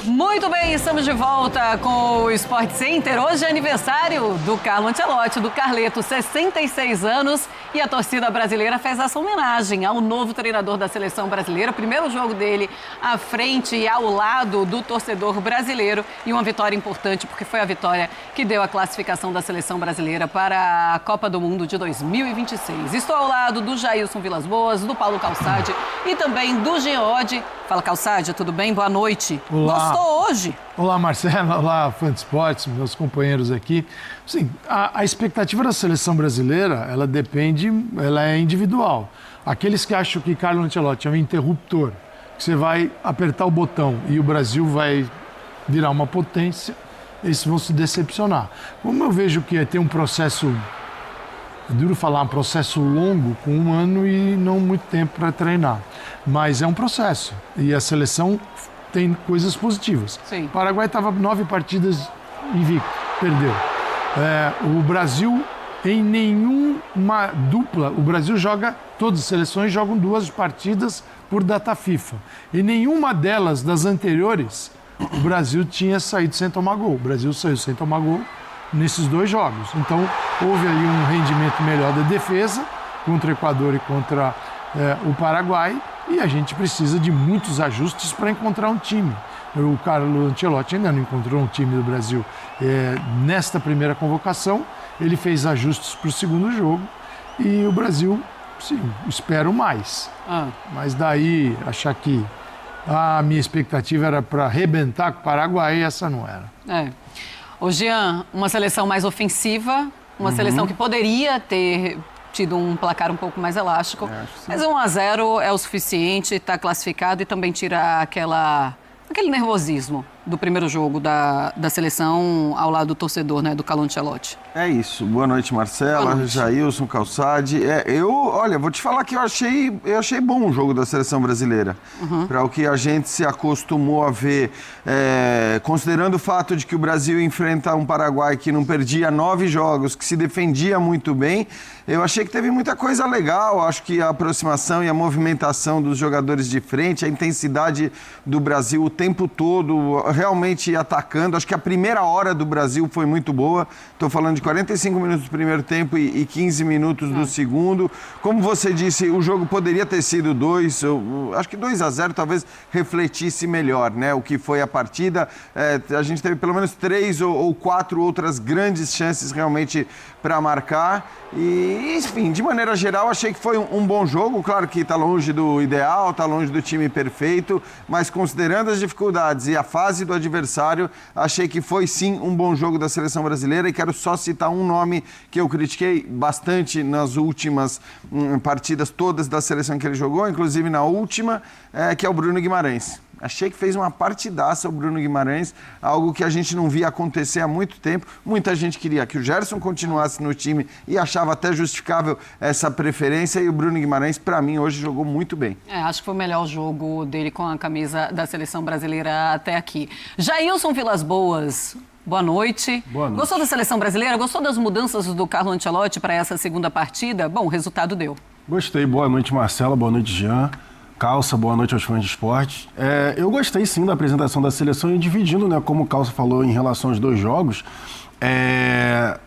Muito bem, estamos de volta com o Sport Center. Hoje é aniversário do Carlo Ancelotti, do Carleto, 66 anos. E a torcida brasileira fez essa homenagem ao novo treinador da seleção brasileira. Primeiro jogo dele à frente e ao lado do torcedor brasileiro. E uma vitória importante, porque foi a vitória que deu a classificação da seleção brasileira para a Copa do Mundo de 2026. Estou ao lado do Jailson Vilas Boas, do Paulo Calçade e também do Geode. Fala, Calçade, tudo bem? Boa noite. Olá. Gostou hoje? Olá, Marcelo. Olá, fã de esportes, meus companheiros aqui. Sim, a expectativa da seleção brasileira, ela é individual. Aqueles que acham que Carlo Ancelotti é um interruptor, que você vai apertar o botão e o Brasil vai virar uma potência, esses vão se decepcionar. Como eu vejo que tem um processo, é duro falar, um processo longo, com 1 ano e não muito tempo para treinar, mas é um processo e a seleção tem coisas positivas. Sim. O Paraguai estava 9 partidas invicto, perdeu. O Brasil, em nenhuma dupla, o Brasil joga, todas as seleções jogam 2 partidas por data FIFA. E nenhuma delas, das anteriores, o Brasil tinha saído sem tomar gol. O Brasil saiu sem tomar gol nesses 2 jogos. Então, houve aí um rendimento melhor da defesa contra o Equador e contra o Paraguai. E a gente precisa de muitos ajustes para encontrar um time. O Carlo Ancelotti ainda não encontrou um time do Brasil. Nesta primeira convocação, ele fez ajustes para o segundo jogo e o Brasil, sim, espero mais. Mas daí, achar que a minha expectativa era para arrebentar com o Paraguai, essa não era. Ô Jean, uma seleção mais ofensiva, uma seleção que poderia ter tido um placar um pouco mais elástico, mas 1-0 é o suficiente, está classificado e também tira aquele nervosismo do primeiro jogo da seleção ao lado do torcedor, né, do Carlo Ancelotti. É isso. Boa noite, Marcela, Boa noite. Jailson, Calçade. Olha, vou te falar que eu achei bom o jogo da seleção brasileira. Para o que a gente se acostumou a ver, considerando o fato de que o Brasil enfrenta um Paraguai que não perdia 9 jogos, que se defendia muito bem, eu achei que teve muita coisa legal. Acho que a aproximação e a movimentação dos jogadores de frente, a intensidade do Brasil o tempo todo, realmente atacando. Acho que a primeira hora do Brasil foi muito boa. Estou falando de 45 minutos do primeiro tempo e 15 minutos do segundo. Como você disse, o jogo poderia ter sido 2, acho que 2-0 talvez refletisse melhor, né? O que foi a partida. A gente teve pelo menos 3 ou 4 outras grandes chances realmente para marcar. E, enfim, de maneira geral, achei que foi um bom jogo. Claro que está longe do ideal, está longe do time perfeito, mas considerando as dificuldades e a fase do adversário, achei que foi sim um bom jogo da seleção brasileira. E quero só citar um nome que eu critiquei bastante nas últimas partidas todas da seleção que ele jogou, inclusive na última, que é o Bruno Guimarães. Achei que fez uma partidaça o Bruno Guimarães, algo que a gente não via acontecer há muito tempo. Muita gente queria que o Gerson continuasse no time e achava até justificável essa preferência. E o Bruno Guimarães, para mim, hoje jogou muito bem. Acho que foi o melhor jogo dele com a camisa da seleção brasileira até aqui. Jailson Vilas Boas, boa noite. Boa noite. Gostou da seleção brasileira? Gostou das mudanças do Carlo Ancelotti para essa segunda partida? Bom, o resultado deu. Gostei. Boa noite, Marcela. Boa noite, Jean. Calça, boa noite aos fãs de esporte. Eu gostei sim da apresentação da seleção e dividindo, né, como o Calça falou em relação aos 2 jogos.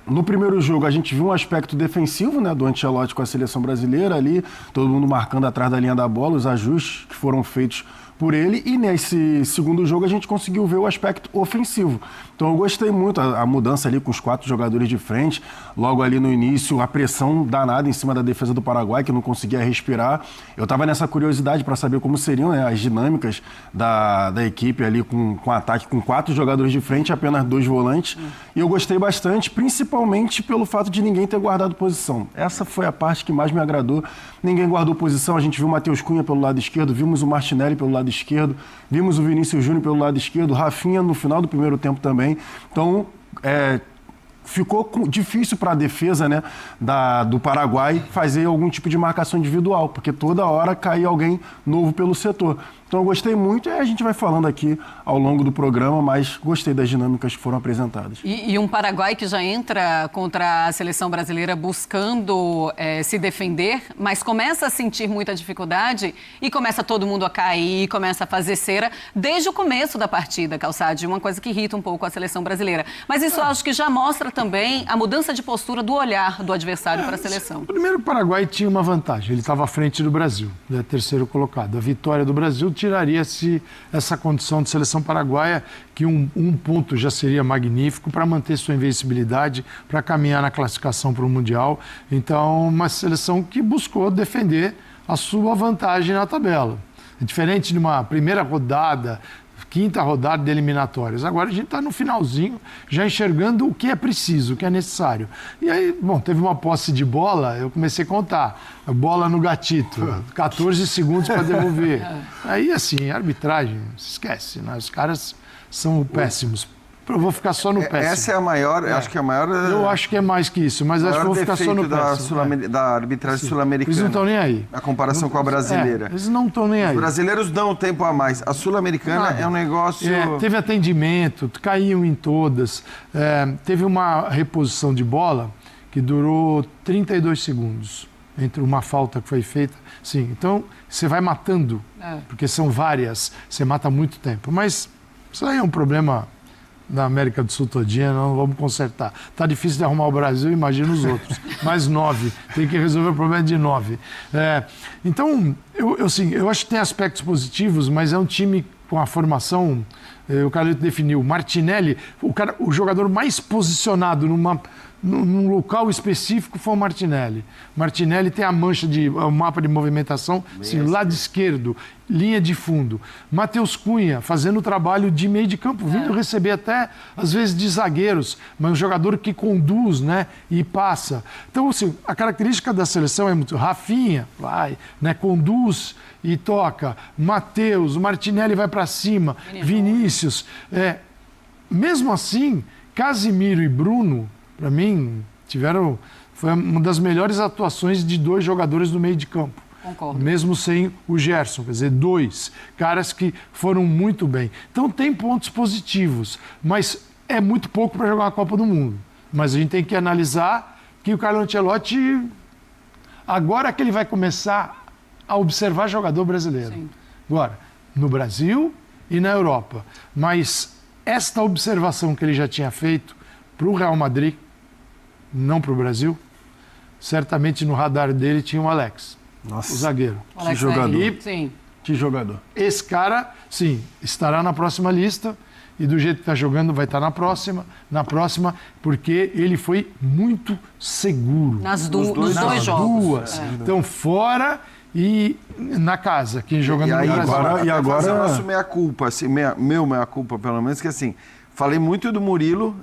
No primeiro jogo a gente viu um aspecto defensivo, né, do Ancelotti com a seleção brasileira ali, todo mundo marcando atrás da linha da bola, os ajustes que foram feitos por ele, e nesse segundo jogo a gente conseguiu ver o aspecto ofensivo. Então eu gostei muito, a mudança ali com os 4 jogadores de frente, logo ali no início, a pressão danada em cima da defesa do Paraguai, que não conseguia respirar. Eu estava nessa curiosidade para saber como seriam, né, as dinâmicas da equipe ali com ataque, com 4 jogadores de frente e apenas 2 volantes. E eu gostei bastante, principalmente pelo fato de ninguém ter guardado posição. Essa foi a parte que mais me agradou. Ninguém guardou posição, a gente viu o Matheus Cunha pelo lado esquerdo, vimos o Martinelli pelo lado esquerdo, vimos o Vinícius Júnior pelo lado esquerdo, o Rafinha no final do primeiro tempo também. Então, ficou difícil para a defesa, né, do Paraguai fazer algum tipo de marcação individual, porque toda hora caía alguém novo pelo setor. Então eu gostei muito e a gente vai falando aqui ao longo do programa, mas gostei das dinâmicas que foram apresentadas. E um Paraguai que já entra contra a seleção brasileira buscando se defender, mas começa a sentir muita dificuldade e começa todo mundo a cair, começa a fazer cera desde o começo da partida, Calçade, uma coisa que irrita um pouco a seleção brasileira. Mas isso eu acho que já mostra também a mudança de postura do olhar do adversário para a seleção. Primeiro, o Paraguai tinha uma vantagem, ele estava à frente do Brasil, terceiro colocado. A vitória do Brasil tiraria-se essa condição de seleção paraguaia, que um ponto já seria magnífico para manter sua invencibilidade, para caminhar na classificação para o Mundial. Então, uma seleção que buscou defender a sua vantagem na tabela. Diferente de uma primeira rodada, quinta rodada de eliminatórias. Agora a gente está no finalzinho, já enxergando o que é preciso, o que é necessário. E aí, bom, teve uma posse de bola, eu comecei a contar. A bola no gatito, 14 segundos para devolver. Aí, assim, arbitragem, se esquece, né? Os caras são péssimos. Eu vou ficar só no péssimo. Essa é a maior, acho que é a maior... Eu acho que é mais que isso, mas acho que eu vou ficar só no péssimo. Da arbitragem sul-americana. Eles não estão nem aí. A comparação com a brasileira. Eles não estão nem aí. Os brasileiros dão um tempo a mais. A sul-americana é um negócio... Teve atendimento, caíam em todas. Teve uma reposição de bola que durou 32 segundos entre uma falta que foi feita. Sim, então você vai matando, porque são várias, você mata muito tempo. Mas isso aí é um problema da América do Sul todinha, não vamos consertar. Tá difícil de arrumar o Brasil, imagina os outros. Mais 9, tem que resolver o problema de 9. Então, eu acho que tem aspectos positivos, mas é um time com a formação, o Carleto definiu, Martinelli, o jogador mais posicionado num local específico foi o Martinelli. Martinelli tem a mancha o mapa de movimentação, assim, lado esquerdo, linha de fundo. Matheus Cunha fazendo o trabalho de meio de campo, vindo receber até, às vezes, de zagueiros, mas um jogador que conduz, né, e passa. Então, assim, a característica da seleção é muito... Rafinha, vai, né, conduz e toca. Matheus, Martinelli vai para cima. Vinícius. Mesmo assim, Casimiro e Bruno, para mim, foi uma das melhores atuações de dois jogadores do meio de campo. Concordo. Mesmo sem o Gerson, quer dizer, dois caras que foram muito bem. Então tem pontos positivos, mas é muito pouco para jogar a Copa do Mundo. Mas a gente tem que analisar que o Carlo Ancelotti, agora que ele vai começar a observar jogador brasileiro. Sim. Agora, no Brasil e na Europa. Mas esta observação que ele já tinha feito para o Real Madrid, não para o Brasil, certamente no radar dele tinha o Alex, o zagueiro. Alex, que jogador. Sim. Que jogador. Esse cara, sim, estará na próxima lista e do jeito que está jogando vai estar na próxima, porque ele foi muito seguro. Nos dois jogos. Então, fora e na casa, quem jogando no Brasil. E agora fazer o nosso meia-culpa, assim, meia-culpa pelo menos, que assim... Falei muito do Murilo,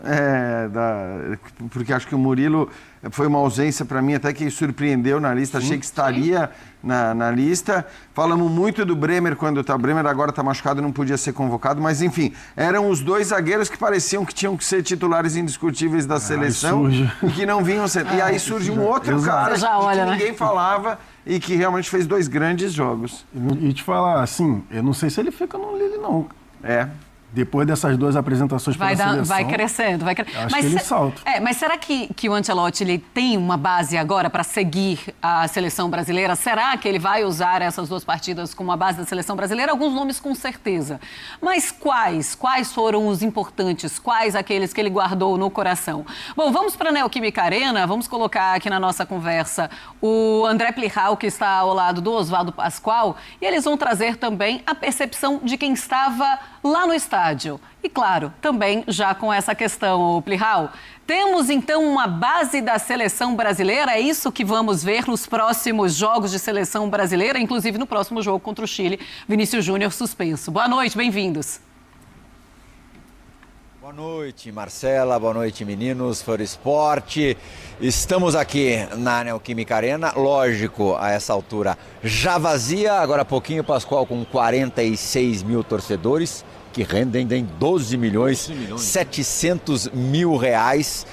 porque acho que o Murilo foi uma ausência para mim até que surpreendeu na lista, achei que estaria na lista. Falamos muito do Bremer o Bremer agora está machucado e não podia ser convocado, mas enfim, eram os dois zagueiros que pareciam que tinham que ser titulares indiscutíveis da seleção e que não vinham ser. E aí surge um outro cara que ninguém falava e que realmente fez dois grandes jogos. E te falar, assim, eu não sei se ele fica no Lille, não. Depois dessas duas apresentações pela seleção... Vai crescendo, vai crescendo. Acho que ele salta. Mas será que o Ancelotti ele tem uma base agora para seguir a seleção brasileira? Será que ele vai usar essas duas partidas como a base da seleção brasileira? Alguns nomes com certeza. Mas quais? Quais foram os importantes? Quais aqueles que ele guardou no coração? Bom, vamos para a Neoquímica Arena. Vamos colocar aqui na nossa conversa o André Plihal, que está ao lado do Oswaldo Pascoal. E eles vão trazer também a percepção de quem estava lá no estádio. E, claro, também já com essa questão, Plihal, temos então uma base da seleção brasileira? É isso que vamos ver nos próximos jogos de seleção brasileira, inclusive no próximo jogo contra o Chile, Vinícius Júnior suspenso. Boa noite, bem-vindos. Boa noite, Marcela. Boa noite, meninos. Fora Esporte. Estamos aqui na Neoquímica Arena. Lógico, a essa altura já vazia. Agora há pouquinho, Pascoal com 46 mil torcedores. que rendem 12 milhões, 700 mil reais,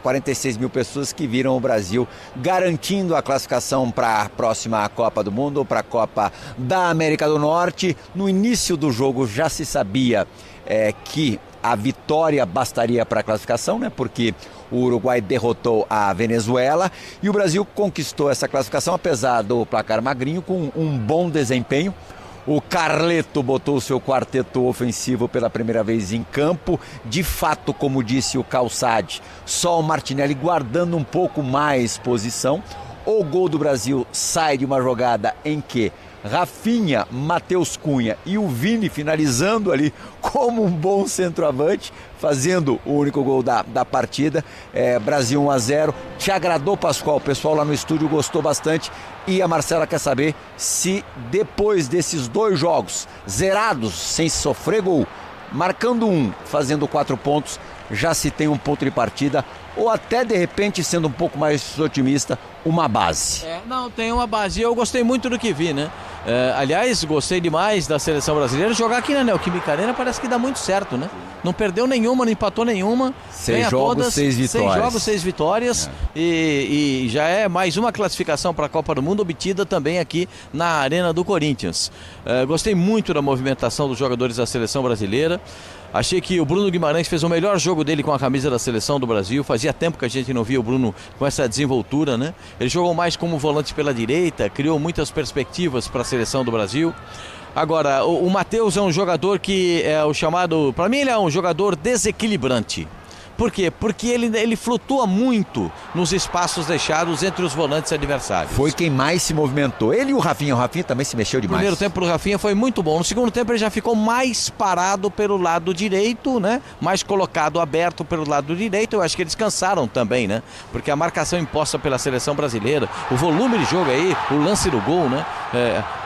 46 mil pessoas que viram o Brasil garantindo a classificação para a próxima Copa do Mundo, para a Copa da América do Norte. No início do jogo já se sabia que a vitória bastaria para a classificação, né? Porque o Uruguai derrotou a Venezuela e o Brasil conquistou essa classificação, apesar do placar magrinho, com um bom desempenho. O Carleto botou o seu quarteto ofensivo pela primeira vez em campo. De fato, como disse o Calçade, só o Martinelli guardando um pouco mais posição. O gol do Brasil sai de uma jogada em que Rafinha, Matheus Cunha e o Vini finalizando ali como um bom centroavante, fazendo o único gol da partida. Brasil 1-0. Te agradou, Pascoal? O pessoal lá no estúdio gostou bastante. E a Marcela quer saber se depois desses 2 jogos zerados, sem sofrer gol, marcando 1, fazendo 4 pontos, já se tem um ponto de partida, ou até de repente, sendo um pouco mais otimista, uma base. Não, tem uma base. Eu gostei muito do que vi, né? Aliás, gostei demais da seleção brasileira. Jogar aqui na Neoquímica Arena parece que dá muito certo, né? Não perdeu nenhuma, não empatou nenhuma. 6 jogos, todas, 6 vitórias. 6 jogos, 6 vitórias. E já é mais uma classificação para a Copa do Mundo, obtida também aqui na Arena do Corinthians. Gostei muito da movimentação dos jogadores da seleção brasileira. Achei que o Bruno Guimarães fez o melhor jogo dele com a camisa da seleção do Brasil. Fazia tempo que a gente não via o Bruno com essa desenvoltura, né? Ele jogou mais como volante pela direita, criou muitas perspectivas para a seleção do Brasil. Agora, o Matheus é um jogador que é o chamado... Para mim ele é um jogador desequilibrante. Por quê? Porque ele flutua muito nos espaços deixados entre os volantes adversários. Foi quem mais se movimentou. Ele e o Rafinha. O Rafinha também se mexeu demais. No primeiro tempo o Rafinha foi muito bom. No segundo tempo ele já ficou mais parado pelo lado direito, né? Mais colocado aberto pelo lado direito. Eu acho que eles cansaram também, né? Porque a marcação imposta pela seleção brasileira, o volume de jogo aí, o lance do gol, né?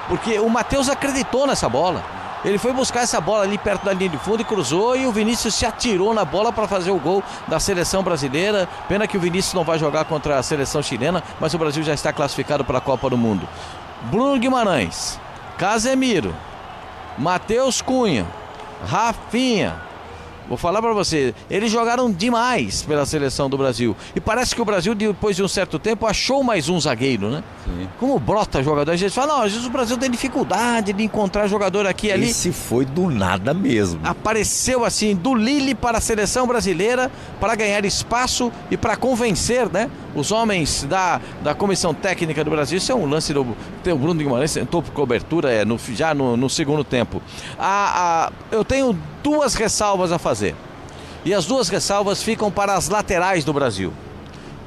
Porque o Matheus acreditou nessa bola. Ele foi buscar essa bola ali perto da linha de fundo e cruzou, e o Vinícius se atirou na bola para fazer o gol da seleção brasileira. Pena que o Vinícius não vai jogar contra a seleção chilena, mas o Brasil já está classificado para a Copa do Mundo. Bruno Guimarães, Casemiro, Matheus Cunha, Rafinha. Vou falar para você, eles jogaram demais pela seleção do Brasil. E parece que o Brasil, depois de um certo tempo, achou mais um zagueiro, né? Sim. Como brota jogador, a gente fala, não, às vezes o Brasil tem dificuldade de encontrar jogador aqui e ali. Esse foi do nada mesmo. Apareceu assim, do Lille para a seleção brasileira, para ganhar espaço e para convencer, né, os homens da comissão técnica do Brasil. Isso é um lance do Bruno Guimarães, tentou por cobertura já no segundo tempo. Eu tenho 2 ressalvas a fazer. E as 2 ressalvas ficam para as laterais do Brasil.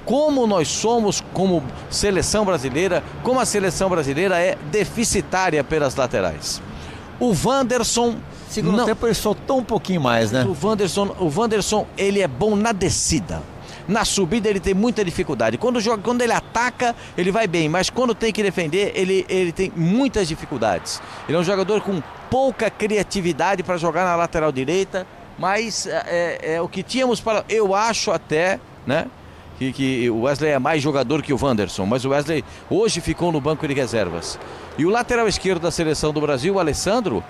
Como nós somos, como seleção brasileira, como a seleção brasileira é deficitária pelas laterais. O Wanderson... Segundo tempo ele soltou um pouquinho mais, né? O Wanderson, ele é bom na descida. Na subida ele tem muita dificuldade. Quando ele ataca, ele vai bem, mas quando tem que defender, ele tem muitas dificuldades. Ele é um jogador com pouca criatividade para jogar na lateral direita, mas é o que tínhamos para... Eu acho até, né, que o Wesley é mais jogador que o Wanderson, mas o Wesley hoje ficou no banco de reservas. E o lateral esquerdo da seleção do Brasil, o Alessandro,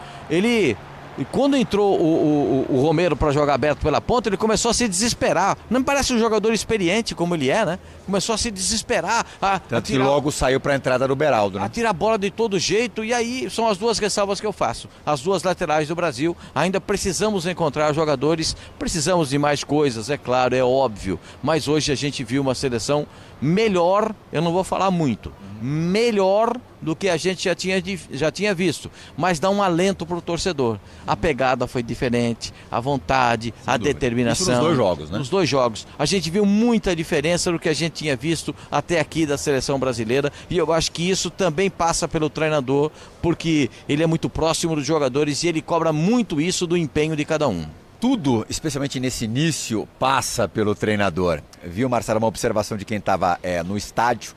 e quando entrou o Romero para jogar aberto pela ponta, ele começou a se desesperar. Não me parece um jogador experiente como ele é, né? Começou a se desesperar. Tanto que logo saiu para a entrada do Beraldo, né? A tirar a bola de todo jeito. E aí são as 2 ressalvas que eu faço. As 2 laterais do Brasil. Ainda precisamos encontrar jogadores. Precisamos de mais coisas, é claro, é óbvio. Mas hoje a gente viu uma seleção melhor. Eu não vou falar muito. Melhor do que a gente já tinha visto, mas dá um alento para o torcedor. A pegada foi diferente, a vontade, a determinação. Isso nos 2 jogos, né? Nos 2 jogos. A gente viu muita diferença do que a gente tinha visto até aqui da seleção brasileira, e eu acho que isso também passa pelo treinador, porque ele é muito próximo dos jogadores e ele cobra muito isso do empenho de cada um. Tudo, especialmente nesse início, passa pelo treinador. Viu, Marcelo, uma observação de quem estava no estádio.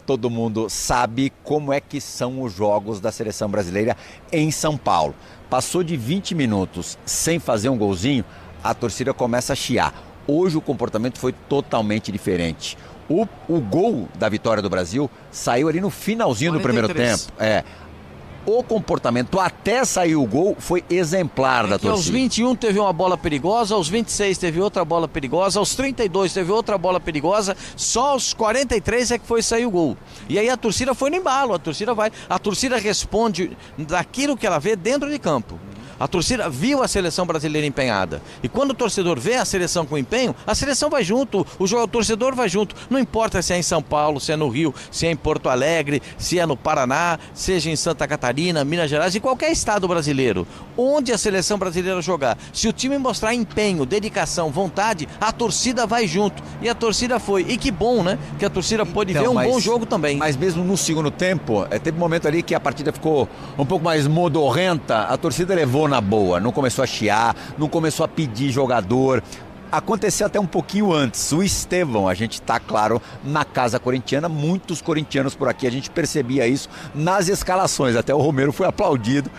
Todo mundo sabe como é que são os jogos da seleção brasileira em São Paulo. Passou de 20 minutos sem fazer um golzinho, a torcida começa a chiar. Hoje o comportamento foi totalmente diferente. O gol da vitória do Brasil saiu ali no finalzinho do primeiro tempo. o comportamento até sair o gol foi exemplar da torcida. Aos 21 teve uma bola perigosa, aos 26 teve outra bola perigosa, aos 32 teve outra bola perigosa, só aos 43 é que foi sair o gol. E aí a torcida foi no embalo, a torcida responde daquilo que ela vê dentro de campo. A torcida viu a seleção brasileira empenhada. E quando o torcedor vê a seleção com empenho, a seleção vai junto, o torcedor vai junto. Não importa se é em São Paulo, se é no Rio, se é em Porto Alegre, se é no Paraná, seja em Santa Catarina, Minas Gerais, em qualquer estado brasileiro. Onde a seleção brasileira jogar, se o time mostrar empenho, dedicação, vontade, a torcida vai junto. E a torcida foi. E que bom, né? Que a torcida pôde ver um bom jogo também. Mas mesmo no segundo tempo, teve um momento ali que a partida ficou um pouco mais modorrenta. A torcida levou na boa, não começou a chiar, não começou a pedir jogador. Aconteceu até um pouquinho antes. O Estevão, a gente tá, claro, na casa corintiana, muitos corintianos por aqui, a gente percebia isso nas escalações. Até o Romero foi aplaudido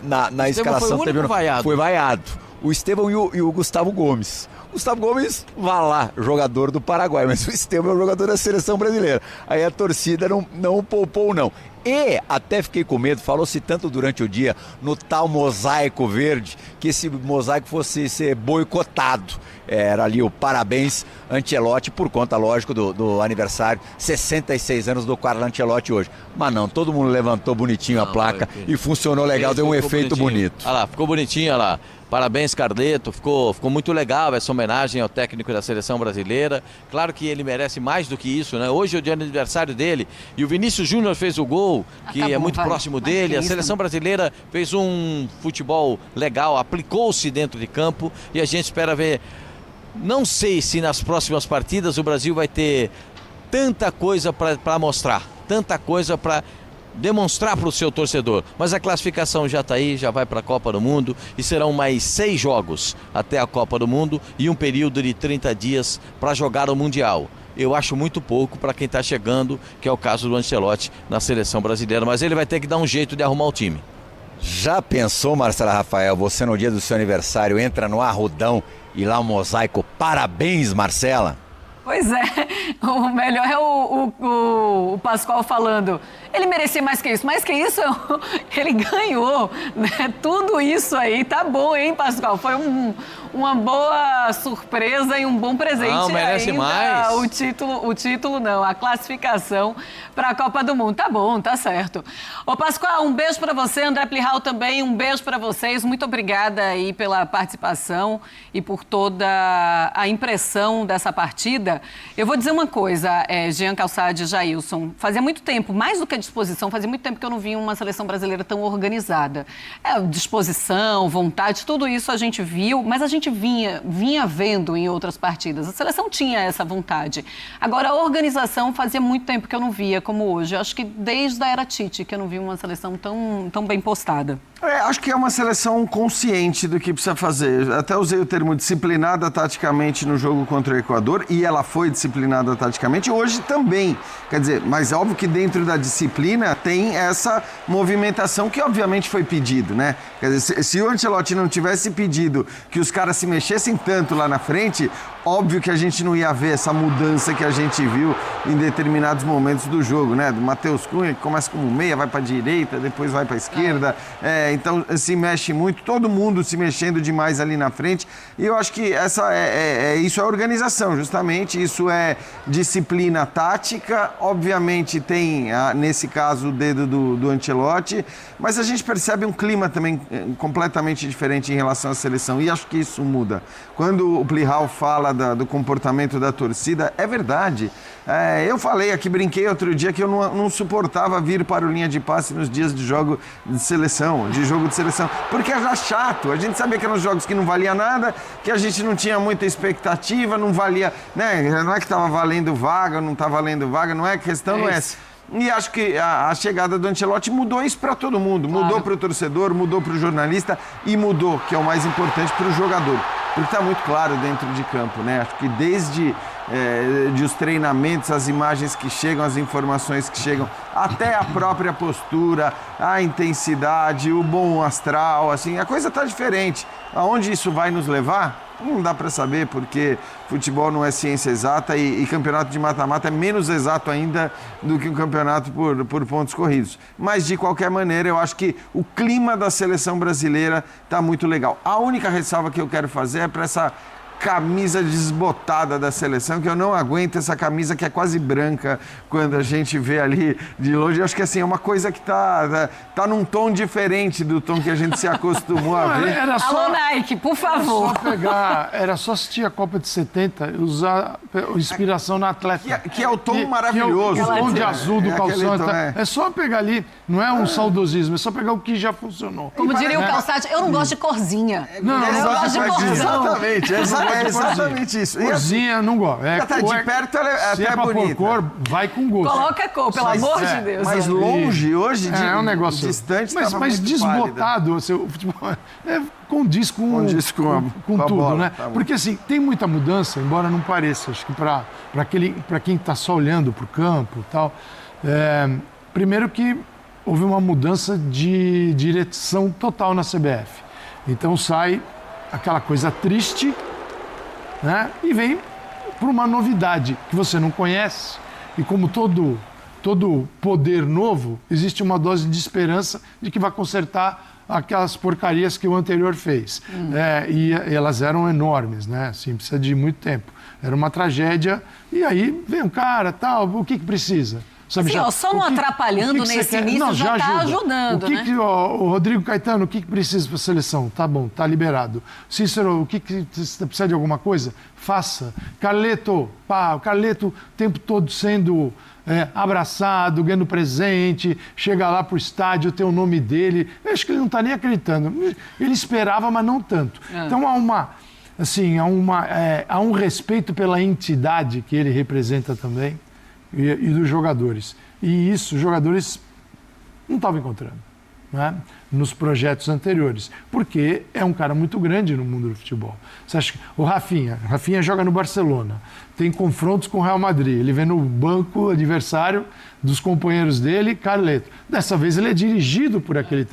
na escalação. Foi o único vaiado. Foi vaiado. O Estevão e o Gustavo Gomes. Gustavo Gomes, vá lá, jogador do Paraguai, mas o Estevão é o jogador da seleção brasileira. Aí a torcida não o poupou, não. E até fiquei com medo, falou-se tanto durante o dia no tal mosaico verde, que esse mosaico fosse ser boicotado. Era ali o parabéns Ancelotti, por conta, lógico, do aniversário, 66 anos do Carlo Ancelotti hoje. Mas não, todo mundo levantou bonitinho a placa e funcionou legal, deu um efeito bonito. Olha lá, ficou bonitinho, olha lá. Parabéns, Carleto, ficou muito legal essa homenagem ao técnico da seleção brasileira. Claro que ele merece mais do que isso, né? Hoje é o dia do aniversário dele e o Vinícius Júnior fez o gol, que é muito próximo dele. A seleção brasileira fez um futebol legal, aplicou-se dentro de campo e a gente espera ver. Não sei se nas próximas partidas o Brasil vai ter tanta coisa para mostrar, tanta coisa para demonstrar para o seu torcedor, mas a classificação já está aí, já vai para a Copa do Mundo e serão mais 6 jogos até a Copa do Mundo e um período de 30 dias para jogar o Mundial. Eu acho muito pouco para quem está chegando, que é o caso do Ancelotti na seleção brasileira, mas ele vai ter que dar um jeito de arrumar o time. Já pensou, Marcela Rafael, você no dia do seu aniversário entra no Arrudão e lá o mosaico, parabéns, Marcela? Pois é, o melhor é o Pascoal falando, ele merecia mais que isso, ele ganhou, né? Tudo isso aí, tá bom, hein, Pascoal? Foi uma boa surpresa e um bom presente. Não, merece ainda mais. O título não, a classificação para a Copa do Mundo. Tá bom, tá certo. Ô, Pascoal, um beijo para você, André Plihal também, um beijo para vocês. Muito obrigada aí pela participação e por toda a impressão dessa partida. Eu vou dizer uma coisa, Jean Calçade e Jailson, fazia muito tempo, mais do que a disposição, fazia muito tempo que eu não via uma seleção brasileira tão organizada. Disposição, vontade, tudo isso a gente viu, mas a gente vinha vendo em outras partidas. A seleção tinha essa vontade. Agora, a organização fazia muito tempo que eu não via como hoje. Eu acho que desde a era Tite que eu não vi uma seleção tão bem postada. Acho que é uma seleção consciente do que precisa fazer. Até usei o termo disciplinada taticamente no jogo contra o Equador e ela foi disciplinada taticamente, hoje também. Quer dizer, mas é óbvio que dentro da disciplina tem essa movimentação que obviamente foi pedido, né? Quer dizer, se o Ancelotti não tivesse pedido que os caras se mexessem tanto lá na frente, óbvio que a gente não ia ver essa mudança que a gente viu em determinados momentos do jogo, né? Do Matheus Cunha, que começa como meia, vai para a direita, depois vai para a esquerda. Então se mexe muito, todo mundo se mexendo demais ali na frente. E eu acho que isso é organização, justamente. Isso é disciplina tática. Obviamente tem, nesse caso, o dedo do Ancelotti, mas a gente percebe um clima também completamente diferente em relação à seleção. E acho que isso muda. Quando o Plihal fala do comportamento da torcida, é verdade. Eu falei aqui, brinquei outro dia que eu não suportava vir para o linha de passe nos dias de jogo de seleção, porque era chato. A gente sabia que eram jogos que não valia nada, que a gente não tinha muita expectativa, não valia, né? Não é que estava valendo vaga, não está valendo vaga, não é, a questão não é essa. E acho que a chegada do Ancelotti mudou isso para todo mundo. Claro. Mudou para o torcedor, mudou para o jornalista e mudou, que é o mais importante, para o jogador. Porque está muito claro dentro de campo, né? Acho que desde de os treinamentos, as imagens que chegam, as informações que chegam, até a própria postura, a intensidade, o bom astral, assim, a coisa está diferente. Aonde isso vai nos levar? Não dá para saber, porque futebol não é ciência exata e campeonato de mata-mata é menos exato ainda do que um campeonato por pontos corridos. Mas, de qualquer maneira, eu acho que o clima da seleção brasileira está muito legal. A única ressalva que eu quero fazer é para essa camisa desbotada da seleção, que eu não aguento essa camisa que é quase branca quando a gente vê ali de longe. Eu acho que assim, é uma coisa que tá num tom diferente do tom que a gente se acostumou a ver. Alô, Nike, por favor. Era só assistir a Copa de 70 e usar inspiração na Atleta. Que é o tom maravilhoso. O tom de azul do calção. Tom, é só pegar ali, não é um saudosismo, é só pegar o que já funcionou. Como diria o Calçade, eu não gosto de corzinha. Eu gosto de corzão. Exatamente. É exatamente isso. Corzinha, não gosto. Até de perto ela é até bonita. Cor, vai com gosto. Coloca cor, pelo amor de Deus. Mas longe, hoje, é um negócio distante, mas desbotado, o futebol condiz com a tudo, bola, né? tá bom. Porque assim, tem muita mudança, embora não pareça. Acho que para quem está só olhando para o campo e tal, primeiro que houve uma mudança de direção total na CBF. Então sai aquela coisa triste, né? E vem por uma novidade que você não conhece. E como todo poder novo, existe uma dose de esperança de que vai consertar aquelas porcarias que o anterior fez. E elas eram enormes, né? Assim, precisa de muito tempo. Era uma tragédia. E aí vem um cara, tal, o que precisa? Sabe, assim, só não atrapalhando nesse início já está ajudando, né? O Rodrigo Caetano, o que precisa para a seleção? Tá bom, tá liberado. Cícero, o que você precisa de alguma coisa? Faça. Carleto, o Carleto o tempo todo sendo abraçado, ganhando presente, chega lá pro estádio, tem o nome dele. Eu acho que ele não está nem acreditando. Ele esperava, mas não tanto. Então há um respeito pela entidade que ele representa também. E dos jogadores. E isso, os jogadores não estavam encontrando, né? Nos projetos anteriores. Porque é um cara muito grande no mundo do futebol. Você acha que o Rafinha joga no Barcelona, tem confrontos com o Real Madrid, ele vem no banco adversário dos companheiros dele, Carleto. Dessa vez ele é dirigido por aquele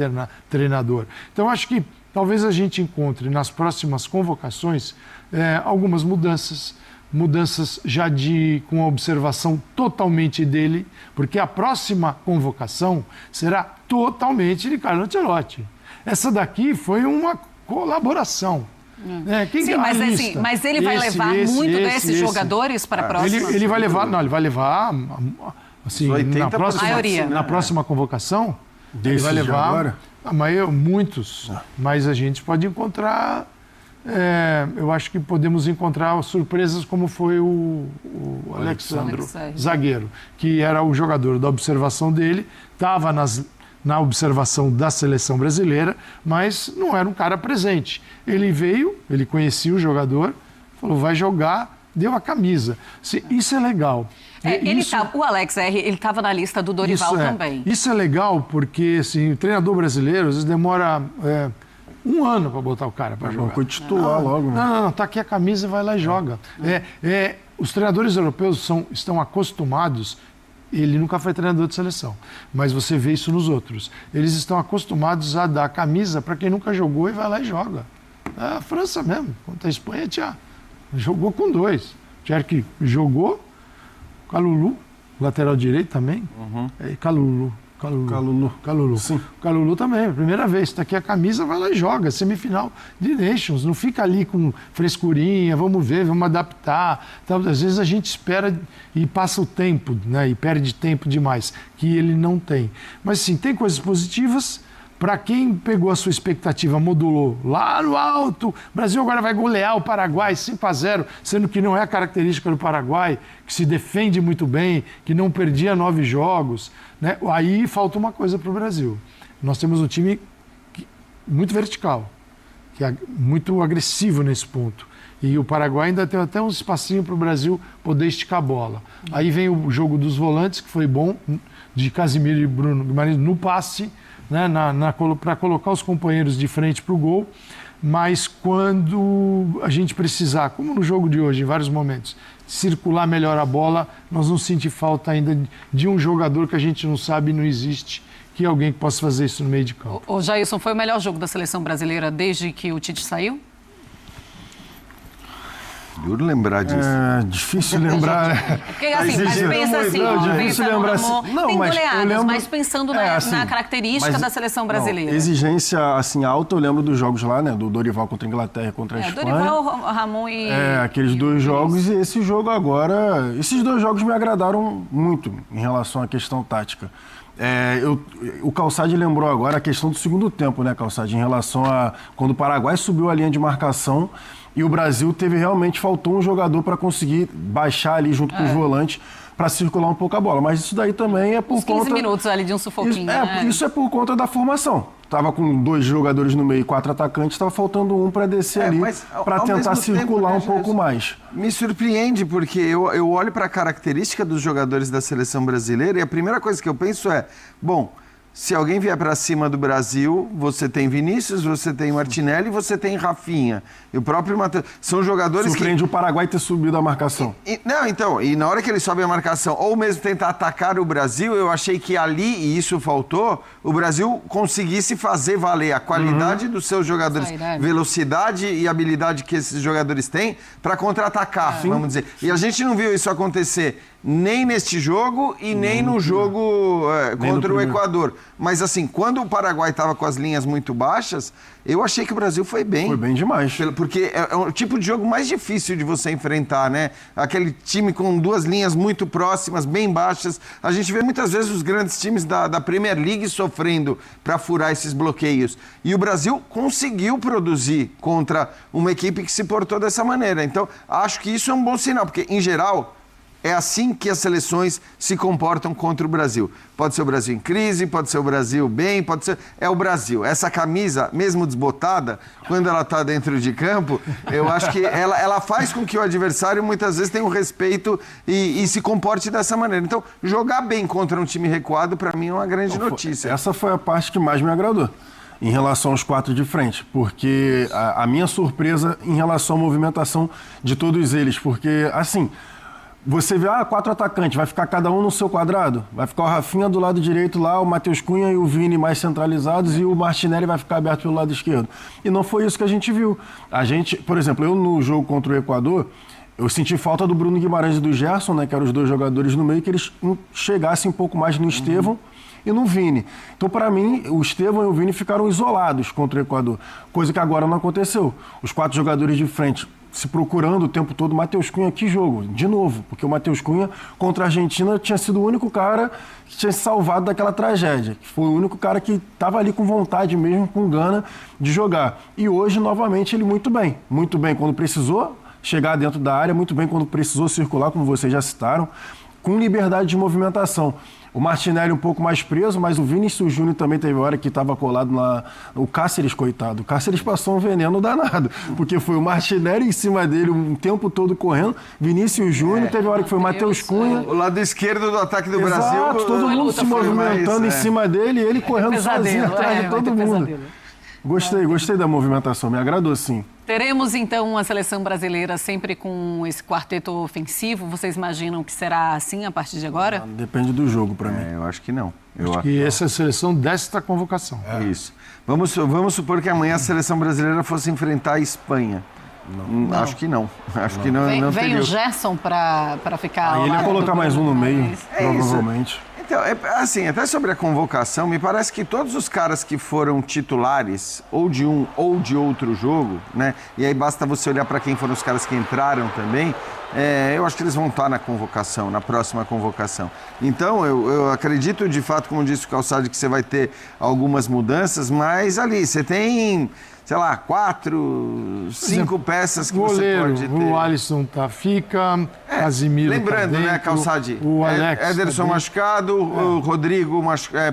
treinador. Então acho que talvez a gente encontre nas próximas convocações algumas mudanças já com a observação totalmente dele, porque a próxima convocação será totalmente de Carlo Ancelotti. Essa daqui foi uma colaboração. Sim, mas ele vai levar muito desses jogadores para a próxima? Ele vai levar assim, na próxima convocação, ele vai levar muitos, mas a gente pode encontrar... eu acho que podemos encontrar surpresas como foi o Alexandro, zagueiro, que era o jogador da observação dele, estava na observação da seleção brasileira, mas não era um cara presente. Ele veio, ele conhecia o jogador, falou, vai jogar, deu a camisa. Isso é legal. O Alex R, ele estava na lista do Dorival também. Isso é legal porque assim, o treinador brasileiro às vezes demora... 1 ano para botar o cara para jogar. Vou titular logo. Não, tá aqui a camisa, vai lá e joga. Os treinadores europeus estão acostumados, ele nunca foi treinador de seleção, mas você vê isso nos outros. Eles estão acostumados a dar a camisa para quem nunca jogou e vai lá e joga. A França mesmo, contra a Espanha, jogou com 2. Cherki jogou, Kalulu, lateral direito também, Kalulu. Sim. Kalulu também, primeira vez. Está aqui a camisa, vai lá e joga. Semifinal de Nations. Não fica ali com frescurinha, vamos ver, vamos adaptar. Então, às vezes a gente espera e passa o tempo, né? E perde tempo demais, que ele não tem. Mas sim, tem coisas positivas. Para quem pegou a sua expectativa, modulou lá no alto, o Brasil agora vai golear o Paraguai 5-0, sendo que não é a característica do Paraguai, que se defende muito bem, que não perdia 9 jogos, né? Aí falta uma coisa para o Brasil. Nós temos um time muito vertical, que é muito agressivo nesse ponto. E o Paraguai ainda tem até um espacinho para o Brasil poder esticar a bola. Aí vem o jogo dos volantes, que foi bom, de Casimiro e Bruno Guimarães no passe, né, para colocar os companheiros de frente para o gol. mas quando a gente precisar, como no jogo de hoje, em vários momentos, circular melhor a bola, nós vamos sentir falta ainda de um jogador que a gente não sabe, não existe, que é alguém que possa fazer isso no meio de campo. O Jailson, foi o melhor jogo da seleção brasileira desde que o Tite saiu? Duro lembrar disso. É difícil lembrar, né? Porque, assim, mas pensa assim, Não, ó, difícil pensa no lembrar Ramon, assim. Não, tem mas eu goleadas, lembro- mas pensando na característica mas- da seleção brasileira. Não, exigência assim alta, eu lembro dos jogos lá, né? Do Dorival contra a Inglaterra e contra a Espanha. Dorival, Ramon e... Aqueles dois jogos e esse jogo agora... Esses dois jogos me agradaram muito em relação à questão tática. O Calçade lembrou agora a questão do segundo tempo, né, Calçade? Em relação a quando o Paraguai subiu a linha de marcação e o Brasil faltou um jogador para conseguir baixar ali junto com os volantes para circular um pouco a bola. Mas isso daí também é por Uns 15 conta... minutos ali de um sufoquinho, né? Isso é por conta da formação. Tava com 2 jogadores no meio e 4 atacantes, estava faltando um para descer ali, para tentar circular um pouco mais. Me surpreende, porque eu olho para a característica dos jogadores da seleção brasileira e a primeira coisa que eu penso é, bom, se alguém vier para cima do Brasil, você tem Vinícius, você tem Martinelli, você tem Rafinha. E o próprio Matheus. São jogadores Surpreende o Paraguai ter subido a marcação. E na hora que ele sobe a marcação, ou mesmo tentar atacar o Brasil, eu achei que ali, e isso faltou, o Brasil conseguisse fazer valer a qualidade dos seus jogadores, velocidade e habilidade que esses jogadores têm para contra-atacar, vamos dizer. E a gente não viu isso acontecer nem neste jogo e nem no jogo contra o Equador. Mas assim, quando o Paraguai estava com as linhas muito baixas, eu achei que o Brasil foi bem. Foi bem demais. Porque é o tipo de jogo mais difícil de você enfrentar, né? Aquele time com 2 linhas muito próximas, bem baixas. A gente vê muitas vezes os grandes times da Premier League sofrendo para furar esses bloqueios. E o Brasil conseguiu produzir contra uma equipe que se portou dessa maneira. Então, acho que isso é um bom sinal, porque, em geral, é assim que as seleções se comportam contra o Brasil. Pode ser o Brasil em crise, pode ser o Brasil bem, pode ser... É o Brasil. Essa camisa, mesmo desbotada, quando ela está dentro de campo, eu acho que ela faz com que o adversário muitas vezes tenha um respeito e se comporte dessa maneira. Então, jogar bem contra um time recuado, para mim, é uma grande notícia. Essa foi a parte que mais me agradou em relação aos 4 de frente, porque a minha surpresa em relação à movimentação de todos eles, porque, assim... Você vê, 4 atacantes, vai ficar cada um no seu quadrado? Vai ficar o Rafinha do lado direito lá, o Matheus Cunha e o Vini mais centralizados e o Martinelli vai ficar aberto pelo lado esquerdo. E não foi isso que a gente viu. Por exemplo, eu no jogo contra o Equador, eu senti falta do Bruno Guimarães e do Gerson, né, que eram os 2 jogadores no meio, que eles chegassem um pouco mais no Estevão e no Vini. Então, para mim, o Estevão e o Vini ficaram isolados contra o Equador, coisa que agora não aconteceu. Os 4 jogadores de frente se procurando o tempo todo. Matheus Cunha, que jogo? De novo, porque o Matheus Cunha contra a Argentina tinha sido o único cara que tinha se salvado daquela tragédia, que foi o único cara que estava ali com vontade mesmo, com gana de jogar. E hoje, novamente, ele muito bem quando precisou chegar dentro da área, muito bem quando precisou circular, como vocês já citaram, com liberdade de movimentação. O Martinelli um pouco mais preso, mas o Vinícius Júnior também teve hora que estava colado o Cáceres, coitado. O Cáceres passou um veneno danado, porque foi o Martinelli em cima dele um tempo todo correndo. Vinícius Júnior, teve hora que foi o Matheus Cunha. O lado esquerdo do ataque do Brasil. Todo mundo se movimentando em cima dele e ele correndo sozinho atrás de todo mundo. Gostei da movimentação, me agradou sim. Teremos então uma seleção brasileira sempre com esse quarteto ofensivo? Vocês imaginam que será assim a partir de agora? Depende do jogo para mim. Eu acho que não. Acho que essa é a seleção desta convocação. Isso. Vamos supor que amanhã a seleção brasileira fosse enfrentar a Espanha. Não. Acho que não. Acho que não vem o Gerson para ficar... Ele ia colocar mais um no meio, provavelmente. Então, assim, até sobre a convocação, me parece que todos os caras que foram titulares, ou de um ou de outro jogo, né? E aí basta você olhar para quem foram os caras que entraram também, eu acho que eles vão estar na convocação, na próxima convocação. Então, eu acredito, de fato, como disse o Calçade, que você vai ter algumas mudanças, mas ali, você tem... sei lá, 4, 5 peças que goleiro, você pode ter. O Alisson fica, Casimiro lembrando, tá dentro, né, Calçade? O Alex Ederson tá machucado, o Rodrigo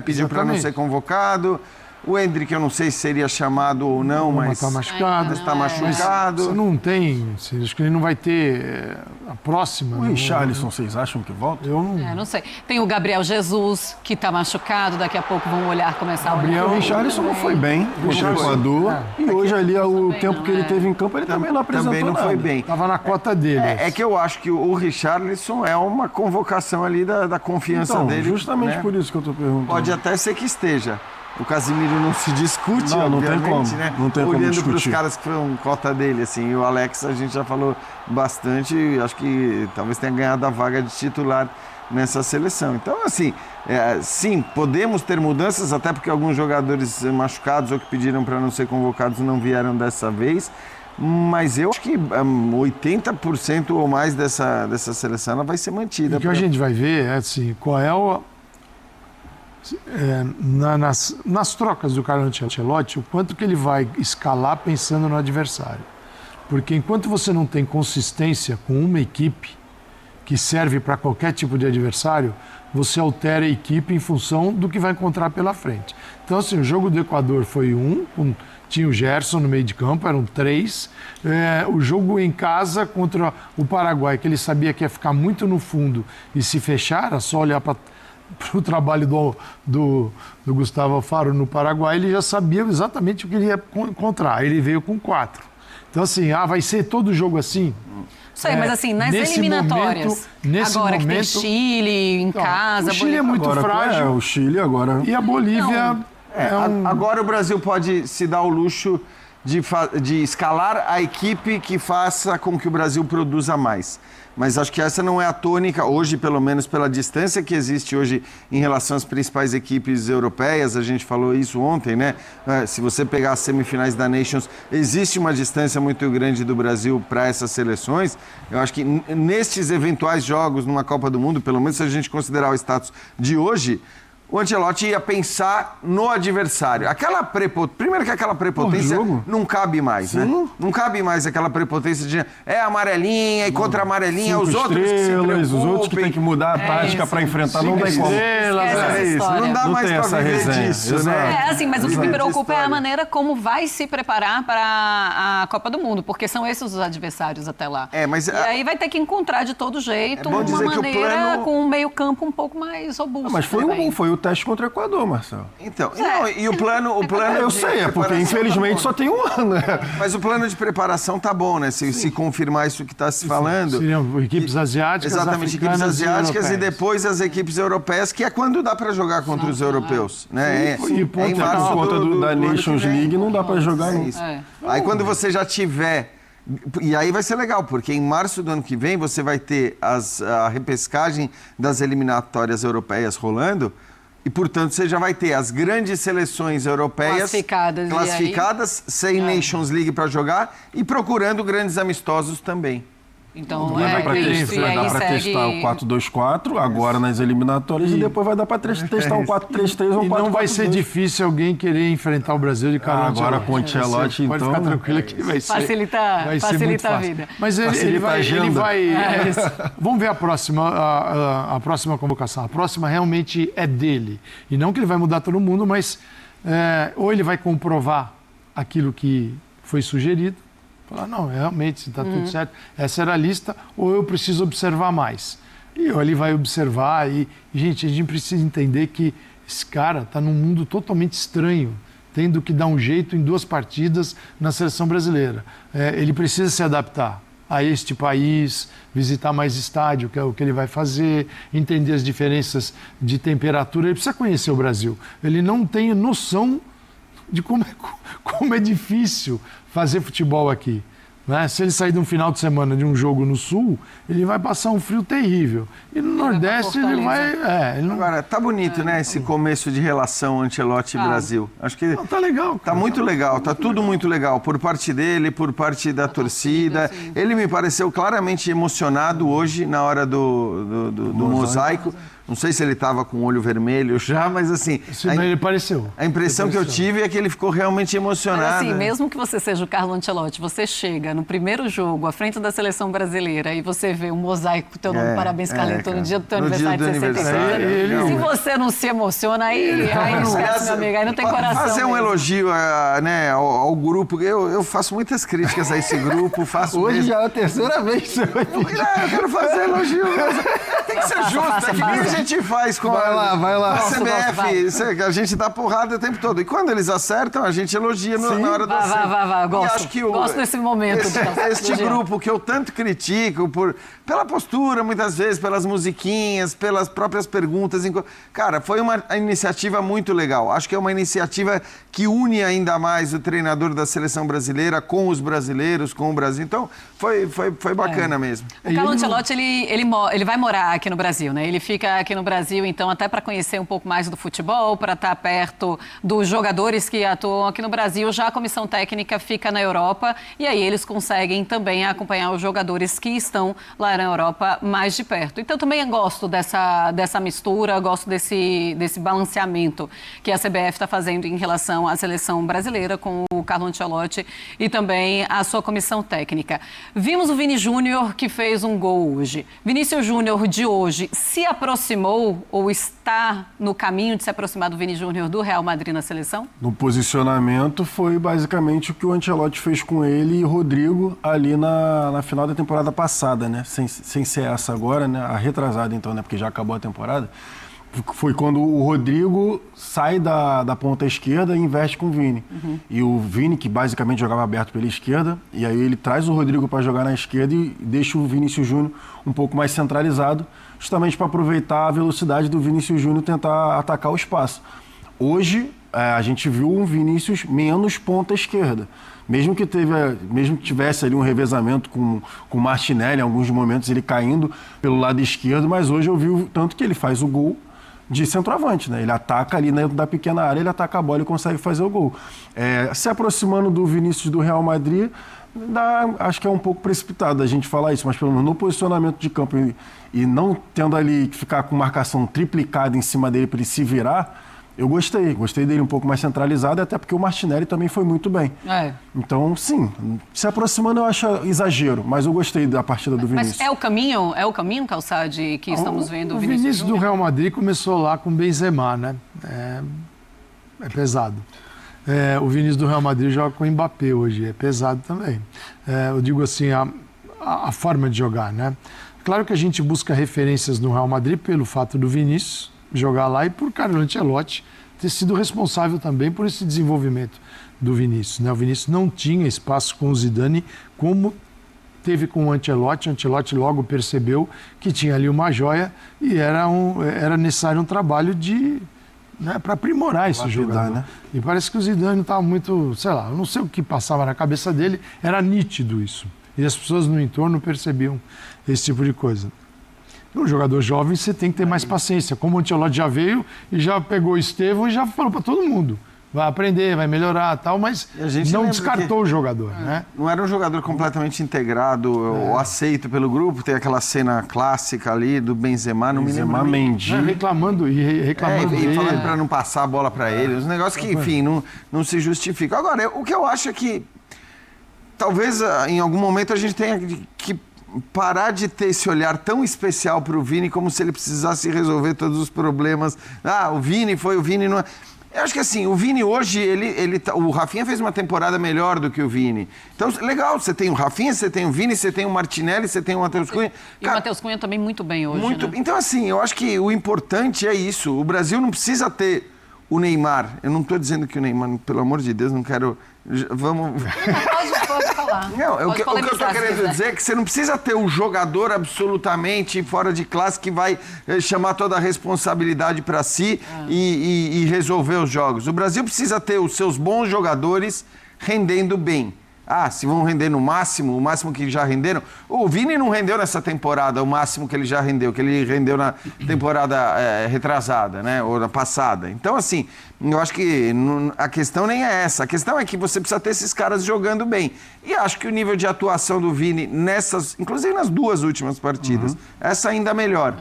pediu para não ser convocado. O Endrick, eu não sei se seria chamado ou não, mas está machucado. está machucado. Você não tem, acho que ele não vai ter a próxima. O Richarlison, vocês acham que volta? Eu não. Não sei. Tem o Gabriel Jesus, que está machucado, daqui a pouco vão olhar começar Gabriel, O Richarlison não foi bem contra o Equador. E hoje ali, o tempo que ele teve em campo, ele também não apresentou Também não nada. foi bem. Estava na cota dele. É que eu acho que o Richarlison é uma convocação ali da confiança Então, dele. justamente né? por isso que eu estou perguntando. Pode até ser que esteja. O Casimiro não se discute, Não tem obviamente, como, né? não tem como Olhando para os discutir. caras que foram cota dele, assim. E o Alex, a gente já falou bastante, acho que talvez tenha ganhado a vaga de titular nessa seleção. Então, assim, sim, podemos ter mudanças, até porque alguns jogadores machucados ou que pediram para não ser convocados não vieram dessa vez. Mas eu acho que 80% ou mais dessa seleção ela vai ser mantida. O que a gente vai ver é assim, qual é o... nas trocas do Carlo Ancelotti, o quanto que ele vai escalar pensando no adversário. Porque enquanto você não tem consistência com uma equipe que serve para qualquer tipo de adversário, você altera a equipe em função do que vai encontrar pela frente. Então, assim, o jogo do Equador foi tinha o Gerson no meio de campo, eram 3. O jogo em casa contra o Paraguai, que ele sabia que ia ficar muito no fundo e se fechar, era só olhar para o trabalho do Gustavo Alfaro no Paraguai, ele já sabia exatamente o que ele ia encontrar. Ele veio com 4. Então, assim, vai ser todo jogo assim? Sei, mas assim, nas eliminatórias, agora que tem Chile em casa... O Chile é muito frágil. O Chile agora... E a Bolívia... Agora o Brasil pode se dar o luxo de escalar a equipe que faça com que o Brasil produza mais. Mas acho que essa não é a tônica, hoje, pelo menos pela distância que existe hoje em relação às principais equipes europeias. A gente falou isso ontem, né? Se você pegar as semifinais da Nations, existe uma distância muito grande do Brasil para essas seleções. Eu acho que nestes eventuais jogos numa Copa do Mundo, pelo menos se a gente considerar o status de hoje, o Ancelotti ia pensar no adversário. Primeiro que aquela prepotência não cabe mais, né? Não cabe mais aquela prepotência de amarelinha e contra amarelinha, os outros que se preocupem. Os outros que tem que mudar a tática para enfrentar, não tem como. Não dá mais para viver resenha. disso, né? Assim, mas o que me preocupa é a maneira como vai se preparar para a Copa do Mundo, porque são esses os adversários até lá. E aí vai ter que encontrar de todo jeito uma maneira com um meio campo um pouco mais robusto. Mas foi o teste contra o Equador, Marcelo. Então, e o plano eu sei, porque infelizmente só tem um ano, né? Mas o plano de preparação tá bom, né? Se confirmar isso que está se falando. Seriam equipes asiáticas, exatamente, equipes asiáticas e depois as equipes europeias, que é quando dá para jogar contra os europeus, né? Por conta da Nations League não dá para jogar. Aí quando você já tiver... E aí vai ser legal, porque em março do ano que vem você vai ter a repescagem das eliminatórias europeias rolando. E, portanto, você já vai ter as grandes seleções europeias classificadas sem Nations League para jogar e procurando grandes amistosos também. Então, vai dar para testar o 4-2-4 agora nas eliminatórias e depois vai dar para testar um 4-3-3 ou um 4-4-2. E não vai ser difícil alguém querer enfrentar o Brasil de Carlo Ancelotti. Agora com o Ancelotti, então... Pode ficar tranquilo que vai ser. Facilita a vida. Mas ele vai... Vamos ver a próxima convocação. A próxima realmente é dele. E não que ele vai mudar todo mundo, mas ou ele vai comprovar aquilo que foi sugerido, falar, não, realmente, se está tudo certo, essa era a lista, ou eu preciso observar mais. E ele vai observar gente, a gente precisa entender que esse cara está num mundo totalmente estranho, tendo que dar um jeito em 2 partidas na seleção brasileira. Ele precisa se adaptar a este país, visitar mais estádio, que é o que ele vai fazer, entender as diferenças de temperatura. Ele precisa conhecer o Brasil. Ele não tem noção de como é difícil fazer futebol aqui. Né? Se ele sair de um final de semana de um jogo no Sul, ele vai passar um frio terrível. E no Nordeste ele vai... Agora, tá bonito, né? Esse começo de relação Ancelotti-Brasil. Acho que tá legal. Tá muito legal, tá tudo muito legal. Por parte dele, por parte da torcida. Ele me pareceu claramente emocionado hoje, na hora do mosaico. Não sei se ele estava com o olho vermelho já, mas assim... Sim, mas ele pareceu. A impressão que eu tive é que ele ficou realmente emocionado. Mas assim, mesmo que você seja o Carlo Ancelotti, você chega no primeiro jogo, à frente da seleção brasileira, e você vê um mosaico com o teu nome, parabéns, Carleto, no dia do teu aniversário de 66. Se você não se emociona, aí não esquece, meu amigo, aí não tem coração. Fazer um mesmo. elogio ao grupo, eu faço muitas críticas a esse grupo, faço Hoje mesmo. já é a terceira vez que você vai pedir. Eu quero fazer elogio, mas tem que ser justo, é que nem a gente faz com Vai lá. a CBF, Gosto, a gente dá porrada o tempo todo. E quando eles acertam, a gente elogia na hora do acerto. Vai, E gosto. acho que Gosto desse momento. Este grupo que eu tanto critico pela postura, muitas vezes, pelas musiquinhas, pelas próprias perguntas. Cara, foi uma iniciativa muito legal. Acho que é uma iniciativa que une ainda mais o treinador da seleção brasileira com os brasileiros, com o Brasil. Então, foi bacana mesmo. O Carlo Ancelotti, ele vai morar aqui no Brasil, né? Ele fica aqui no Brasil, então, até para conhecer um pouco mais do futebol, para estar perto dos jogadores que atuam aqui no Brasil. Já a comissão técnica fica na Europa e aí eles conseguem também acompanhar os jogadores que estão lá na Europa mais de perto. Então, também gosto dessa mistura, gosto desse balanceamento que a CBF está fazendo em relação à seleção brasileira com o Carlo Ancelotti e também a sua comissão técnica. Vimos o Vini Júnior que fez um gol hoje. Vinícius Júnior de hoje se aproximou ou está no caminho de se aproximar do Vini Júnior do Real Madrid na seleção? No posicionamento foi basicamente o que o Ancelotti fez com ele e Rodrigo ali na final da temporada passada, né? Sem ser essa agora, né? A retrasada então, né? Porque já acabou a temporada. Foi quando o Rodrigo sai da ponta esquerda e investe com o Vini. E o Vini, que basicamente jogava aberto pela esquerda, e aí ele traz o Rodrigo para jogar na esquerda e deixa o Vinícius Júnior um pouco mais centralizado, justamente para aproveitar a velocidade do Vinícius Júnior tentar atacar o espaço. Hoje, a gente viu um Vinícius menos ponta esquerda. Mesmo que tivesse ali um revezamento com o Martinelli, em alguns momentos ele caindo pelo lado esquerdo, mas hoje eu vi o tanto que ele faz o gol de centroavante, né? Ele ataca ali dentro da pequena área, ele ataca a bola e consegue fazer o gol. Se aproximando do Vinícius do Real Madrid, acho que é um pouco precipitado a gente falar isso, mas pelo menos no posicionamento de campo e não tendo ali que ficar com marcação triplicada em cima dele para ele se virar, eu gostei dele um pouco mais centralizado, até porque o Martinelli também foi muito bem. Então, sim, se aproximando eu acho exagero, mas eu gostei da partida do Vinícius. Mas é o caminho, Calçade, que estamos vendo o Vinícius do Real Madrid começou lá com Benzema, né? É pesado. O Vinícius do Real Madrid joga com o Mbappé hoje, é pesado também. Eu digo assim, a forma de jogar, né? Claro que a gente busca referências no Real Madrid pelo fato do Vinícius jogar lá e por Carlo Ancelotti ter sido responsável também por esse desenvolvimento do Vinícius, né? O Vinícius não tinha espaço com o Zidane como teve com o Ancelotti. O Ancelotti logo percebeu que tinha ali uma joia e era necessário um trabalho para aprimorar esse jogador. Né? E parece que o Zidane não estava muito, sei lá, eu não sei o que passava na cabeça dele, era nítido isso. E as pessoas no entorno percebiam esse tipo de coisa. Um jogador jovem, você tem que ter mais paciência. Como o Ancelotti já veio e já pegou o Estevão e já falou para todo mundo. Vai aprender, vai melhorar e tal, mas não descartou o jogador, né? Não era um jogador completamente integrado ou aceito pelo grupo. Tem aquela cena clássica ali do Benzema, não me lembro. Mendy. Reclamando e dele. falando para não passar a bola para ele. Os negócios que, enfim, não se justificam. Agora, o que eu acho é que talvez em algum momento a gente tenha que parar de ter esse olhar tão especial para o Vini, como se ele precisasse resolver todos os problemas. O Vini não... Eu acho que assim, o Vini hoje, o Rafinha fez uma temporada melhor do que o Vini. Então, legal, você tem o Rafinha, você tem o Vini, você tem o Martinelli, você tem o Matheus Cunha. E o Matheus Cunha também muito bem hoje, né? Então, assim, eu acho que o importante é isso. O Brasil não precisa ter o Neymar. Eu não estou dizendo que o Neymar, pelo amor de Deus, não quero... Vamos... Pode falar. Não, o que eu estou querendo dizer é que você não precisa ter um jogador absolutamente fora de classe que vai chamar toda a responsabilidade para si e resolver os jogos. O Brasil precisa ter os seus bons jogadores rendendo bem. Se vão render no máximo, o máximo que já renderam. O Vini não rendeu nessa temporada o máximo que ele já rendeu, que ele rendeu na temporada retrasada, né? Ou na passada. Então, assim, eu acho que a questão nem é essa. A questão é que você precisa ter esses caras jogando bem. E acho que o nível de atuação do Vini inclusive nas duas últimas partidas, essa ainda melhor.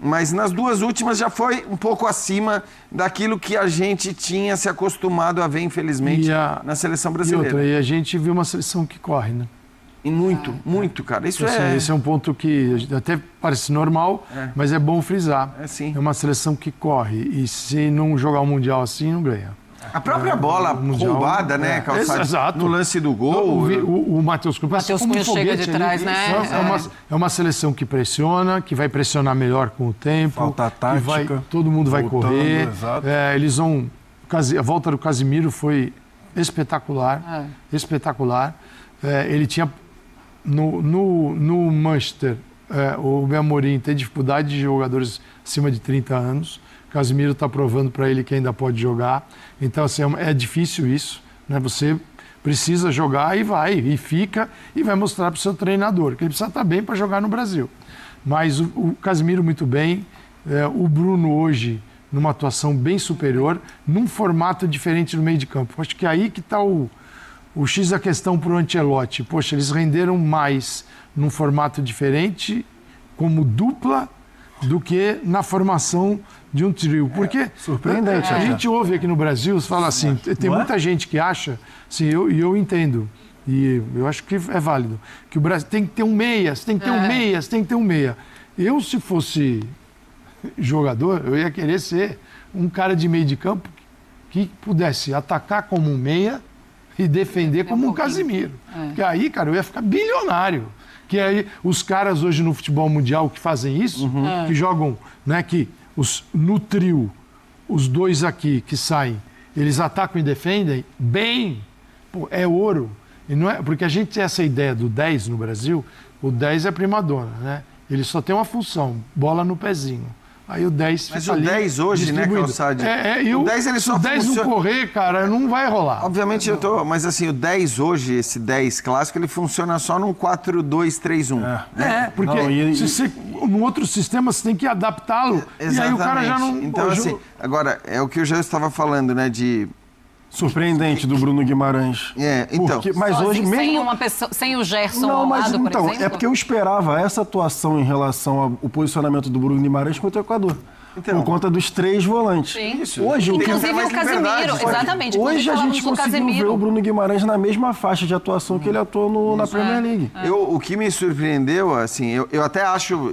Mas nas duas últimas já foi um pouco acima daquilo que a gente tinha se acostumado a ver, infelizmente, na seleção brasileira. E a gente viu uma seleção que corre, né? E muito, cara. Esse é um ponto que até parece normal, mas é bom frisar. Sim. É uma seleção que corre. E se não jogar um Mundial assim, não ganha. A própria bola roubada, né, Calçado? Exato. No lance do gol. O Matheus Cunha chega de trás, né? É uma seleção que pressiona, que vai pressionar melhor com o tempo. Falta tática. Todo mundo vai correr. Exato. Eles vão... A volta do Casemiro foi espetacular. Espetacular. Ele tinha... No Manchester, o Amorim tem dificuldade de jogadores acima de 30 anos. O Casemiro está provando para ele que ainda pode jogar. Então, assim, é difícil isso, né? Você precisa jogar e fica e vai mostrar para o seu treinador que ele precisa estar bem para jogar no Brasil. Mas o Casemiro muito bem, o Bruno hoje numa atuação bem superior, num formato diferente no meio de campo. Acho que é aí que está o X da questão para o Ancelotti. Poxa, eles renderam mais num formato diferente, como dupla, do que na formação de um trio. Porque surpreendente, a gente ouve aqui no Brasil, fala assim, tem muita gente que acha, assim, eu entendo, e eu acho que é válido, que o Brasil tem que ter um meia, tem que ter um meia. Eu, se fosse jogador, eu ia querer ser um cara de meio de campo que pudesse atacar como um meia e defender como um Casemiro. Porque aí, cara, eu ia ficar bilionário. Que aí os caras hoje no futebol mundial que fazem isso, que jogam, né, no trio, os dois aqui que saem, eles atacam e defendem bem, pô, é ouro. E não é, porque a gente tem essa ideia do 10 no Brasil, o 10 é primadona, né? Ele só tem uma função, bola no pezinho. Aí o 10 Mas fica o 10 hoje, né, Calçade? O 10 ele só funciona... não correr, cara, não vai rolar. Obviamente Mas assim, o 10 hoje, esse 10 clássico, ele funciona só num 4-2-3-1. Porque no outro sistema você tem que adaptá-lo. E aí o cara já não... Então, assim, agora, é o que eu já estava falando, né, de... Surpreendente do Bruno Guimarães. Então. Mas hoje mesmo... Sem o Gerson não, ao mas lado, então, por exemplo? é porque eu esperava essa atuação em relação ao posicionamento do Bruno Guimarães contra o Equador. Então, por conta dos 3 volantes. Sim. Isso. Hoje, Inclusive o Casemiro, exatamente. Hoje a gente conseguiu ver o Bruno Guimarães na mesma faixa de atuação que ele atuou na Premier League. O que me surpreendeu, assim, eu até acho,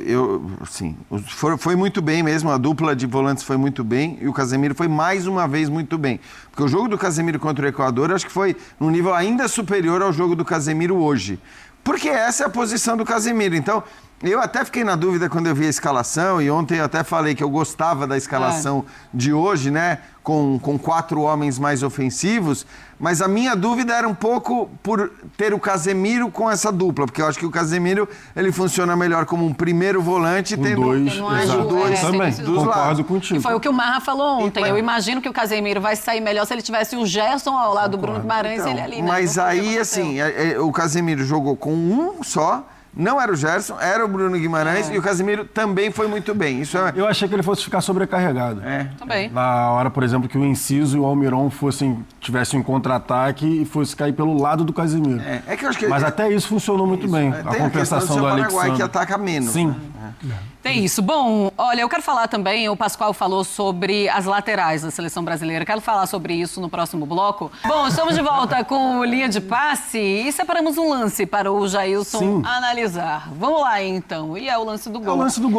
foi muito bem mesmo, a dupla de volantes foi muito bem e o Casemiro foi mais uma vez muito bem. Porque o jogo do Casemiro contra o Equador, acho que foi num nível ainda superior ao jogo do Casemiro hoje. Porque essa é a posição do Casemiro. Então, eu até fiquei na dúvida quando eu vi a escalação, e ontem eu até falei que eu gostava da escalação de hoje, né? Com 4 homens mais ofensivos, mas a minha dúvida era um pouco por ter o Casemiro com essa dupla, porque eu acho que o Casemiro ele funciona melhor como um primeiro volante, tendo dois também, concordo contigo. E foi o que o Marra falou ontem. Eu imagino que o Casemiro vai sair melhor se ele tivesse o Gerson ao lado do Bruno Guimarães e ele ali, né? Mas aí, assim, o Casemiro jogou com um só. Não era o Gerson, era o Bruno Guimarães e o Casemiro também foi muito bem. Eu achei que ele fosse ficar sobrecarregado. Também. Na hora, por exemplo, que o Enciso e o Almiron tivessem um contra-ataque e fosse cair pelo lado do Casemiro. Que eu acho que mas até isso funcionou muito bem. A compensação do Alexandre. Paraguai que ataca menos. Sim. Tem isso. Bom, olha, eu quero falar também, o Pascoal falou sobre as laterais da seleção brasileira. Quero falar sobre isso no próximo bloco. Bom, estamos de volta com linha de passe e separamos um lance para o Jailson analisar. Vamos lá, então. E é o lance do gol. É o lance do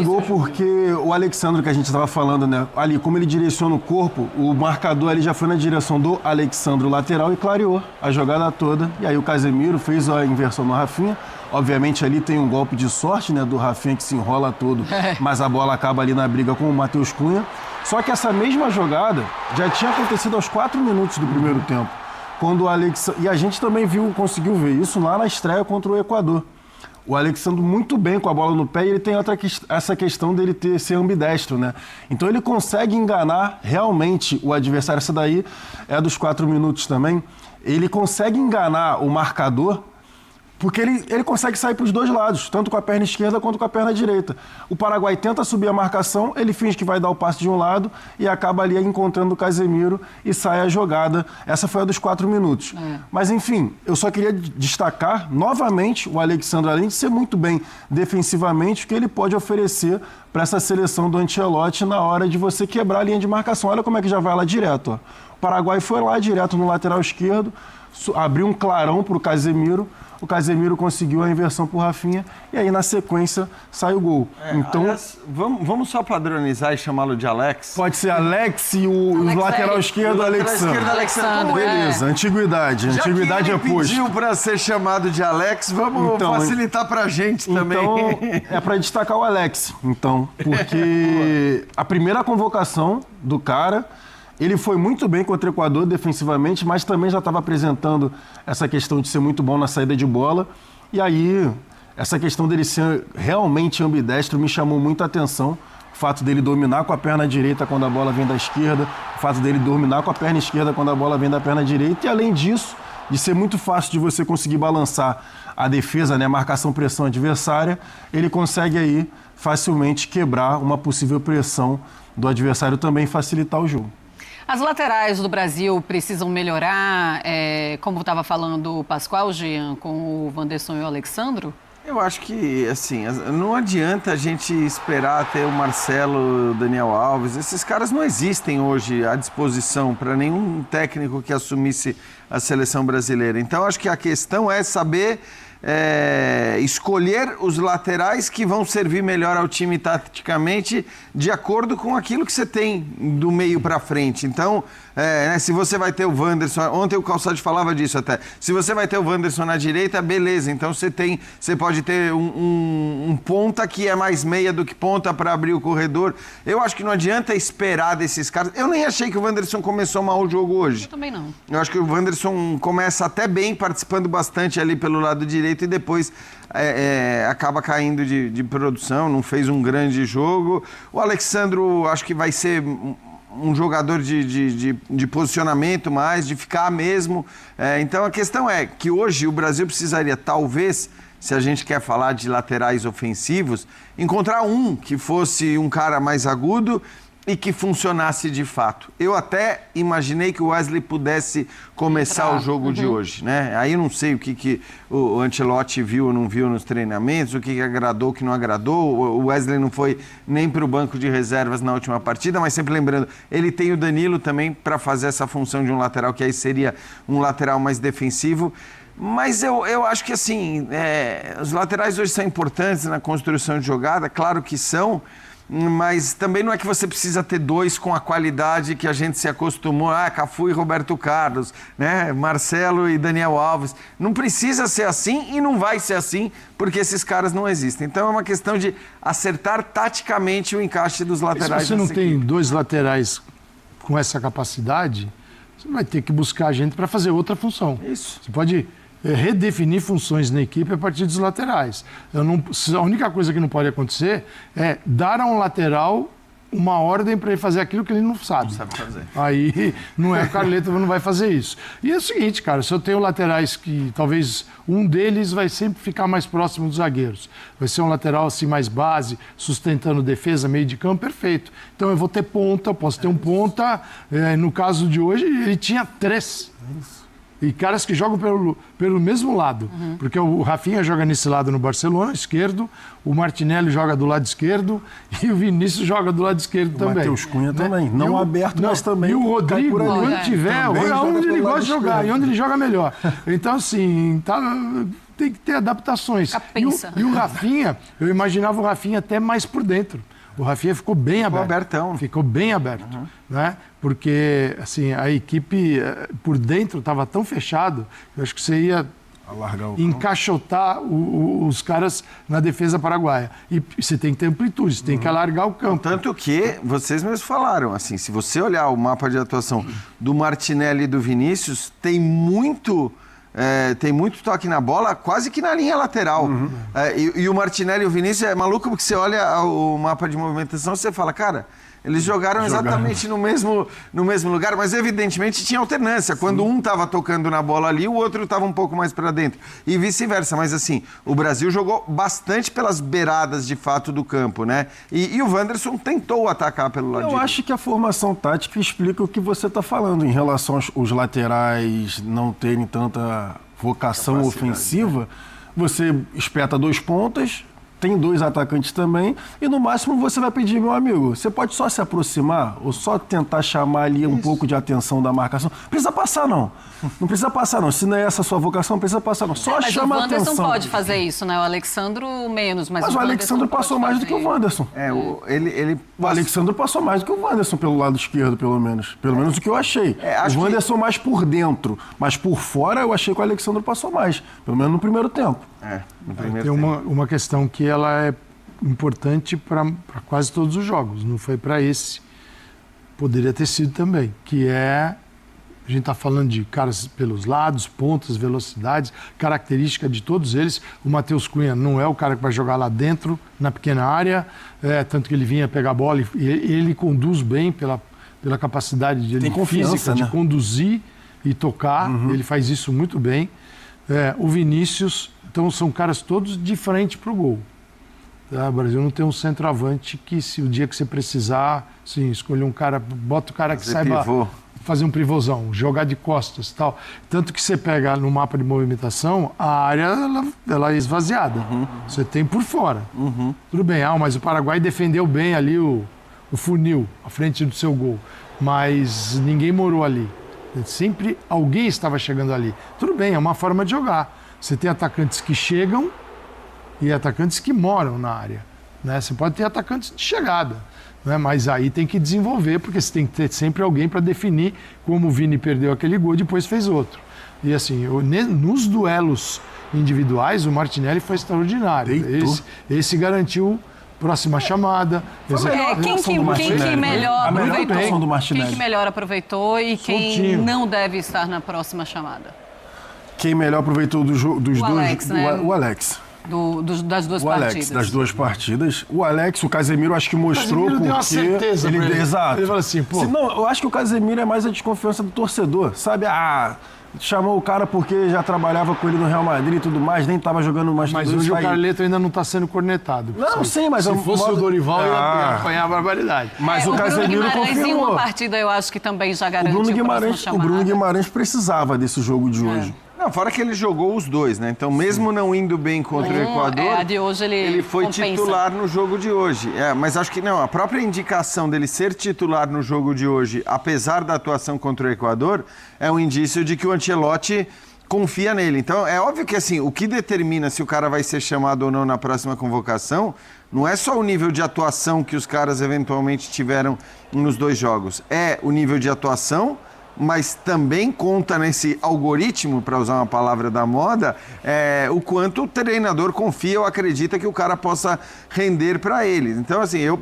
gol porque o Alexandre, que a gente estava falando, né? Ali, como ele direciona o corpo, o marcador ali já foi na direção do Alexandre, o lateral, e clareou a jogada toda. E aí o Casemiro fez a inversão no Rafinha. Obviamente ali tem um golpe de sorte, né, do Rafinha que se enrola todo, mas a bola acaba ali na briga com o Matheus Cunha. Só que essa mesma jogada já tinha acontecido aos 4 minutos do primeiro tempo. Quando o Alexandre... E a gente também conseguiu ver isso lá na estreia contra o Equador. O Alexandre muito bem com a bola no pé e ele tem essa questão dele ser ambidestro, né? Então ele consegue enganar realmente o adversário. Essa daí é dos 4 minutos também. Ele consegue enganar o marcador Porque ele consegue sair para os dois lados, tanto com a perna esquerda quanto com a perna direita. O Paraguai tenta subir a marcação, ele finge que vai dar o passe de um lado e acaba ali encontrando o Casemiro e sai a jogada. Essa foi a dos 4 minutos. Mas, enfim, eu só queria destacar novamente o Alexandre, além de ser muito bem defensivamente, o que ele pode oferecer para essa seleção do Ancelotti na hora de você quebrar a linha de marcação. Olha como é que já vai lá direto. Ó. O Paraguai foi lá direto no lateral esquerdo, abriu um clarão para o Casemiro conseguiu a inversão para o Rafinha e aí na sequência sai o gol. Então, aliás, vamos só padronizar e chamá-lo de Alex? pode ser Alex e o lateral esquerdo Alexandre. Alexandre, Beleza, antiguidade é posto. posto. Pediu para ser chamado de Alex, vamos facilitar para a gente também. Então, é para destacar o Alex, então, porque a primeira convocação do cara, ele foi muito bem contra o Equador defensivamente, mas também já estava apresentando essa questão de ser muito bom na saída de bola. E aí, essa questão dele ser realmente ambidestro me chamou muita atenção. O fato dele dominar com a perna direita quando a bola vem da esquerda, o fato dele dominar com a perna esquerda quando a bola vem da perna direita. E além disso, de ser muito fácil de você conseguir balançar a defesa, né, a marcação-pressão adversária, ele consegue aí facilmente quebrar uma possível pressão do adversário também e facilitar o jogo. As laterais do Brasil precisam melhorar, como estava falando o Pascoal, Jean, com o Wanderson e o Alexandro? Eu acho que, assim, não adianta a gente esperar ter o Marcelo, o Daniel Alves. Esses caras não existem hoje à disposição para nenhum técnico que assumisse a seleção brasileira. Então, acho que a questão é saber escolher os laterais que vão servir melhor ao time taticamente de acordo com aquilo que você tem do meio para frente. Então, se você vai ter o Wanderson, ontem o Calçade falava disso até, se você vai ter o Wanderson na direita, beleza, então você pode ter um ponta que é mais meia do que ponta para abrir o corredor. Eu acho que não adianta esperar desses caras. Eu nem achei que o Wanderson começou mal o jogo hoje. Eu também não. Eu acho que o Wanderson começa até bem, participando bastante ali pelo lado direito e depois acaba caindo de produção, não fez um grande jogo. O Alexandro acho que vai ser um jogador de posicionamento mais, de ficar mesmo. Então a questão é que hoje o Brasil precisaria, talvez, se a gente quer falar de laterais ofensivos, encontrar um que fosse um cara mais agudo e que funcionasse de fato. Eu até imaginei que o Wesley pudesse começar o jogo de hoje, né? Aí eu não sei o que o Ancelotti viu ou não viu nos treinamentos, o que agradou, o que não agradou. O Wesley não foi nem para o banco de reservas na última partida, mas sempre lembrando, ele tem o Danilo também para fazer essa função de um lateral, que aí seria um lateral mais defensivo. Mas eu acho que, assim, os laterais hoje são importantes na construção de jogada, claro que são, mas também não é que você precisa ter dois com a qualidade que a gente se acostumou, Cafu e Roberto Carlos, né? Marcelo e Daniel Alves. Não precisa ser assim e não vai ser assim, porque esses caras não existem. Então é uma questão de acertar taticamente o encaixe dos laterais. Se você não tem dois laterais com essa capacidade, você vai ter que buscar gente para fazer outra função. Isso. Você pode redefinir funções na equipe a partir dos laterais. A única coisa que não pode acontecer é dar a um lateral uma ordem para ele fazer aquilo que ele não sabe. Não sabe fazer. Aí não é o Carleto, não vai fazer isso. E é o seguinte, cara, se eu tenho laterais que talvez um deles vai sempre ficar mais próximo dos zagueiros. Vai ser um lateral assim mais base, sustentando defesa, meio de campo, perfeito. Então eu vou ter ponta, posso ter um ponta. No caso de hoje, ele tinha 3. E caras que jogam pelo mesmo lado. Porque o Rafinha joga nesse lado no Barcelona, esquerdo, o Martinelli joga do lado esquerdo e o Vinícius joga do lado esquerdo também. O Matheus Cunha também. Não aberto, mas também. E o Rodrigo, onde tiver, onde ele gosta de jogar e onde ele joga melhor. Então, assim, tem que ter adaptações. E o Rafinha, eu imaginava o Rafinha até mais por dentro. O Rafinha ficou bem aberto. Ficou bem aberto, né? Porque assim, a equipe por dentro estava tão fechado, eu acho que você ia encaixotar os caras na defesa paraguaia. E você tem que ter amplitude, você tem que alargar o campo. Tanto que vocês mesmos falaram, assim, se você olhar o mapa de atuação do Martinelli e do Vinícius, tem muito toque na bola, quase que na linha lateral. E o Martinelli e o Vinícius é maluco porque você olha o mapa de movimentação e você fala, cara, Eles jogaram exatamente no mesmo lugar, mas evidentemente tinha alternância. Quando um estava tocando na bola ali, o outro estava um pouco mais para dentro. E vice-versa. Mas assim, o Brasil jogou bastante pelas beiradas de fato do campo, né? E o Wanderson tentou atacar pelo lado direito. Eu acho que a formação tática explica o que você está falando em relação aos laterais não terem tanta vocação ofensiva. Você espeta 2 pontas, tem 2 atacantes também, e no máximo você vai pedir, meu amigo, você pode só se aproximar ou só tentar chamar ali um pouco de atenção da marcação. Não precisa passar, não. Não precisa passar, não. Se não é essa a sua vocação, não precisa passar, não. Só chama a atenção. Mas o Wanderson pode fazer isso, né? O Alexandro menos, mas o Alexandro passou mais do que o Wanderson. O Alexandro passou mais do que o Wanderson pelo lado esquerdo, pelo menos. Pelo menos o que eu achei. O Wanderson mais por dentro, mas por fora eu achei que o Alexandro passou mais. Pelo menos no primeiro tempo. Tem uma questão que ela é importante para quase todos os jogos. Não foi para esse. Poderia ter sido também. Que é... A gente está falando de caras pelos lados, pontas, velocidades, característica de todos eles. O Matheus Cunha não é o cara que vai jogar lá dentro, na pequena área, tanto que ele vinha pegar a bola e ele conduz bem pela capacidade de, física, de conduzir e tocar. Ele faz isso muito bem. O Vinícius, então são caras todos de frente para o gol. O Brasil não tem um centroavante que, se o dia que você precisar, sim, escolher um cara, bota o cara que saiba fazer um pivôzão, jogar de costas e tal. Tanto que você pega no mapa de movimentação, a área ela é esvaziada. Você tem por fora. Tudo bem, mas o Paraguai defendeu bem ali o funil, à frente do seu gol. Mas ninguém morou ali. Sempre alguém estava chegando ali. Tudo bem, é uma forma de jogar. Você tem atacantes que chegam e atacantes que moram na área, né? Você pode ter atacantes de chegada, né? Mas aí tem que desenvolver, porque você tem que ter sempre alguém para definir, como o Vini perdeu aquele gol e depois fez outro. E assim, nos duelos individuais, o Martinelli foi extraordinário. Esse garantiu próxima chamada. Quem que melhor aproveitou e quem não deve estar na próxima chamada? Quem melhor aproveitou dos dois? Alex, né? O Alex. Das duas partidas. Das 2 partidas. O Alex, o Casemiro, acho que mostrou porque... Deu uma certeza ele deu, exato. Ele falou assim, pô... Não, eu acho que o Casemiro é mais a desconfiança do torcedor, sabe? Chamou o cara porque já trabalhava com ele no Real Madrid e tudo mais, nem estava jogando mais... Mas hoje o Carleto ainda não está sendo cornetado. Não, sim, mas... Se fosse o Dorival, ia apanhar a barbaridade. Mas o Casemiro confirmou. Em uma partida, eu acho que também já garantiu o Bruno Guimarães precisava desse jogo de hoje. Não, fora que ele jogou os 2, né? Então, mesmo não indo bem contra o Equador, a de hoje ele foi titular no jogo de hoje. Mas acho que não, a própria indicação dele ser titular no jogo de hoje, apesar da atuação contra o Equador, é um indício de que o Ancelotti confia nele. Então, é óbvio que assim, o que determina se o cara vai ser chamado ou não na próxima convocação não é só o nível de atuação que os caras eventualmente tiveram nos 2 jogos. É o nível de atuação, mas também conta nesse algoritmo, para usar uma palavra da moda, o quanto o treinador confia ou acredita que o cara possa render para ele. Então, assim, eu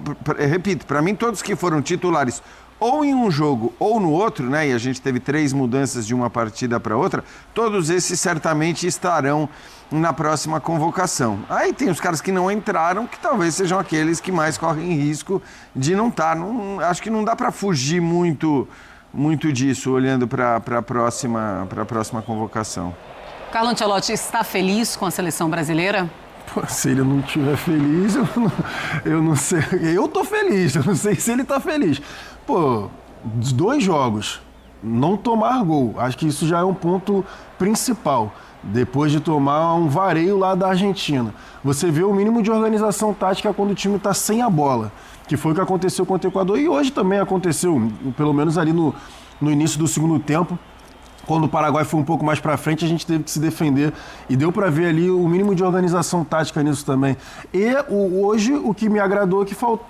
repito, para mim, todos que foram titulares ou em um jogo ou no outro, né, e a gente teve 3 mudanças de uma partida para outra, todos esses certamente estarão na próxima convocação. Aí tem os caras que não entraram, que talvez sejam aqueles que mais correm risco de não estar. Acho que não dá para fugir muito disso, olhando para a próxima convocação. Carlo Ancelotti está feliz com a seleção brasileira? Pô, se ele não estiver feliz, eu não sei. Eu tô feliz, eu não sei se ele tá feliz. Pô, 2 jogos, não tomar gol, acho que isso já é um ponto principal. Depois de tomar um vareio lá da Argentina. Você vê o mínimo de organização tática quando o time está sem a bola, que foi o que aconteceu contra o Equador e hoje também aconteceu, pelo menos ali no início do segundo tempo, quando o Paraguai foi um pouco mais para frente, a gente teve que se defender e deu para ver ali o mínimo de organização tática nisso também. E hoje o que me agradou é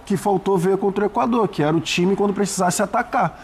que faltou ver contra o Equador, que era o time quando precisasse atacar.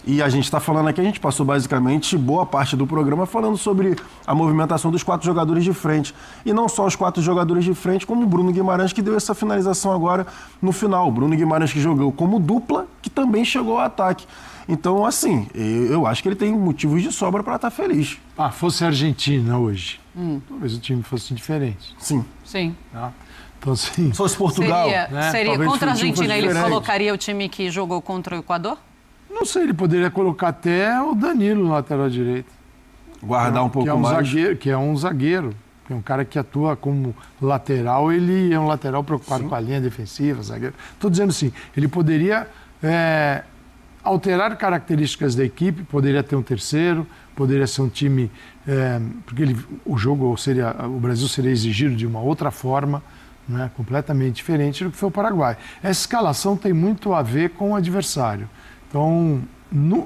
E a gente está falando aqui, a gente passou basicamente boa parte do programa falando sobre a movimentação dos 4 jogadores de frente. E não só os 4 jogadores de frente, como o Bruno Guimarães, que deu essa finalização agora no final. O Bruno Guimarães que jogou como dupla, que também chegou ao ataque. Então, assim, eu acho que ele tem motivos de sobra para estar feliz. Fosse a Argentina hoje, talvez o time fosse diferente. Sim. Sim. Tá? Então, assim, Se fosse Portugal, Seria Talvez contra a o time fosse Argentina, ele diferente. colocaria o time que jogou contra o Equador? não sei, ele poderia colocar até o Danilo no lateral direito. guardar um que pouco é um mais. zagueiro, que é um zagueiro, que é um cara que atua como lateral, ele é um lateral preocupado com a linha defensiva, zagueiro. Estou dizendo assim, ele poderia alterar características da equipe, poderia ter um terceiro, poderia ser um time, porque o Brasil seria exigido de uma outra forma, né, completamente diferente do que foi o Paraguai. Essa escalação tem muito a ver com o adversário. Então,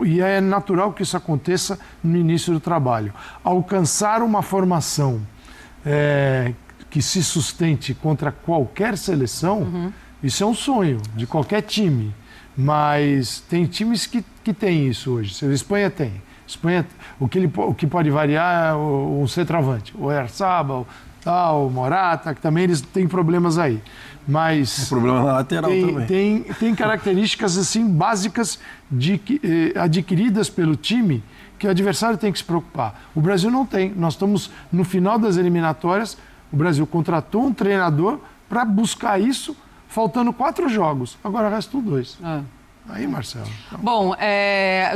e é natural que isso aconteça no início do trabalho. Alcançar uma formação que se sustente contra qualquer seleção, isso é um sonho de qualquer time. Mas tem times que têm isso hoje. A Espanha tem. O que pode variar é um centroavante. O Oyarzabal, o Morata, que também eles têm problemas aí. Mas O problema na lateral também. tem características assim básicas adquiridas pelo time que o adversário tem que se preocupar. O Brasil não tem. Nós estamos no final das eliminatórias. O Brasil contratou um treinador para buscar isso, faltando 4 jogos. Agora restam 2. Aí, Marcelo. Bom,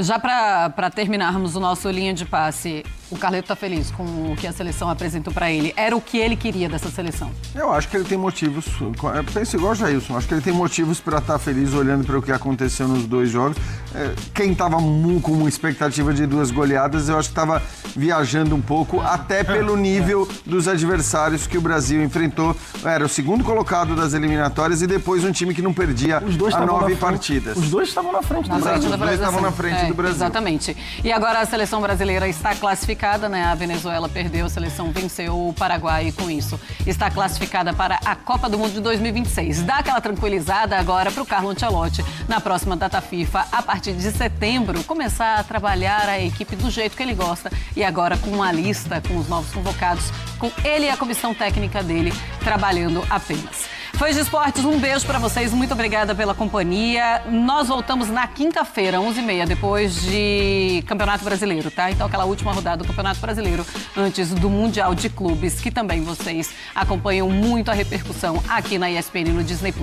já para terminarmos o nosso linha de passe, o Carleto está feliz com o que a seleção apresentou para ele. Era o que ele queria dessa seleção? Eu acho que ele tem motivos, eu penso igual o Jailson, acho que ele tem motivos para estar feliz olhando para o que aconteceu nos 2 jogos. Quem estava com uma expectativa de 2 goleadas, eu acho que estava viajando um pouco, até pelo nível dos adversários que o Brasil enfrentou. Era o segundo colocado das eliminatórias e depois um time que não perdia há 9 partidas. Os dois estavam na frente do Exato, Brasil. os dois estavam na frente do Brasil. Exatamente. E agora a seleção brasileira está classificada, né? A Venezuela perdeu, a seleção venceu o Paraguai e com isso está classificada para a Copa do Mundo de 2026. Dá aquela tranquilizada agora para o Carlo Ancelotti na próxima data FIFA, a partir de setembro, começar a trabalhar a equipe do jeito que ele gosta e agora com uma lista com os novos convocados, com ele e a comissão técnica dele trabalhando apenas. Foi de Esportes, um beijo para vocês, muito obrigada pela companhia. Nós voltamos na quinta-feira, 11h30, depois de Campeonato Brasileiro, tá? Então aquela última rodada do Campeonato Brasileiro, antes do Mundial de Clubes, que também vocês acompanham muito a repercussão aqui na ESPN no Disney+.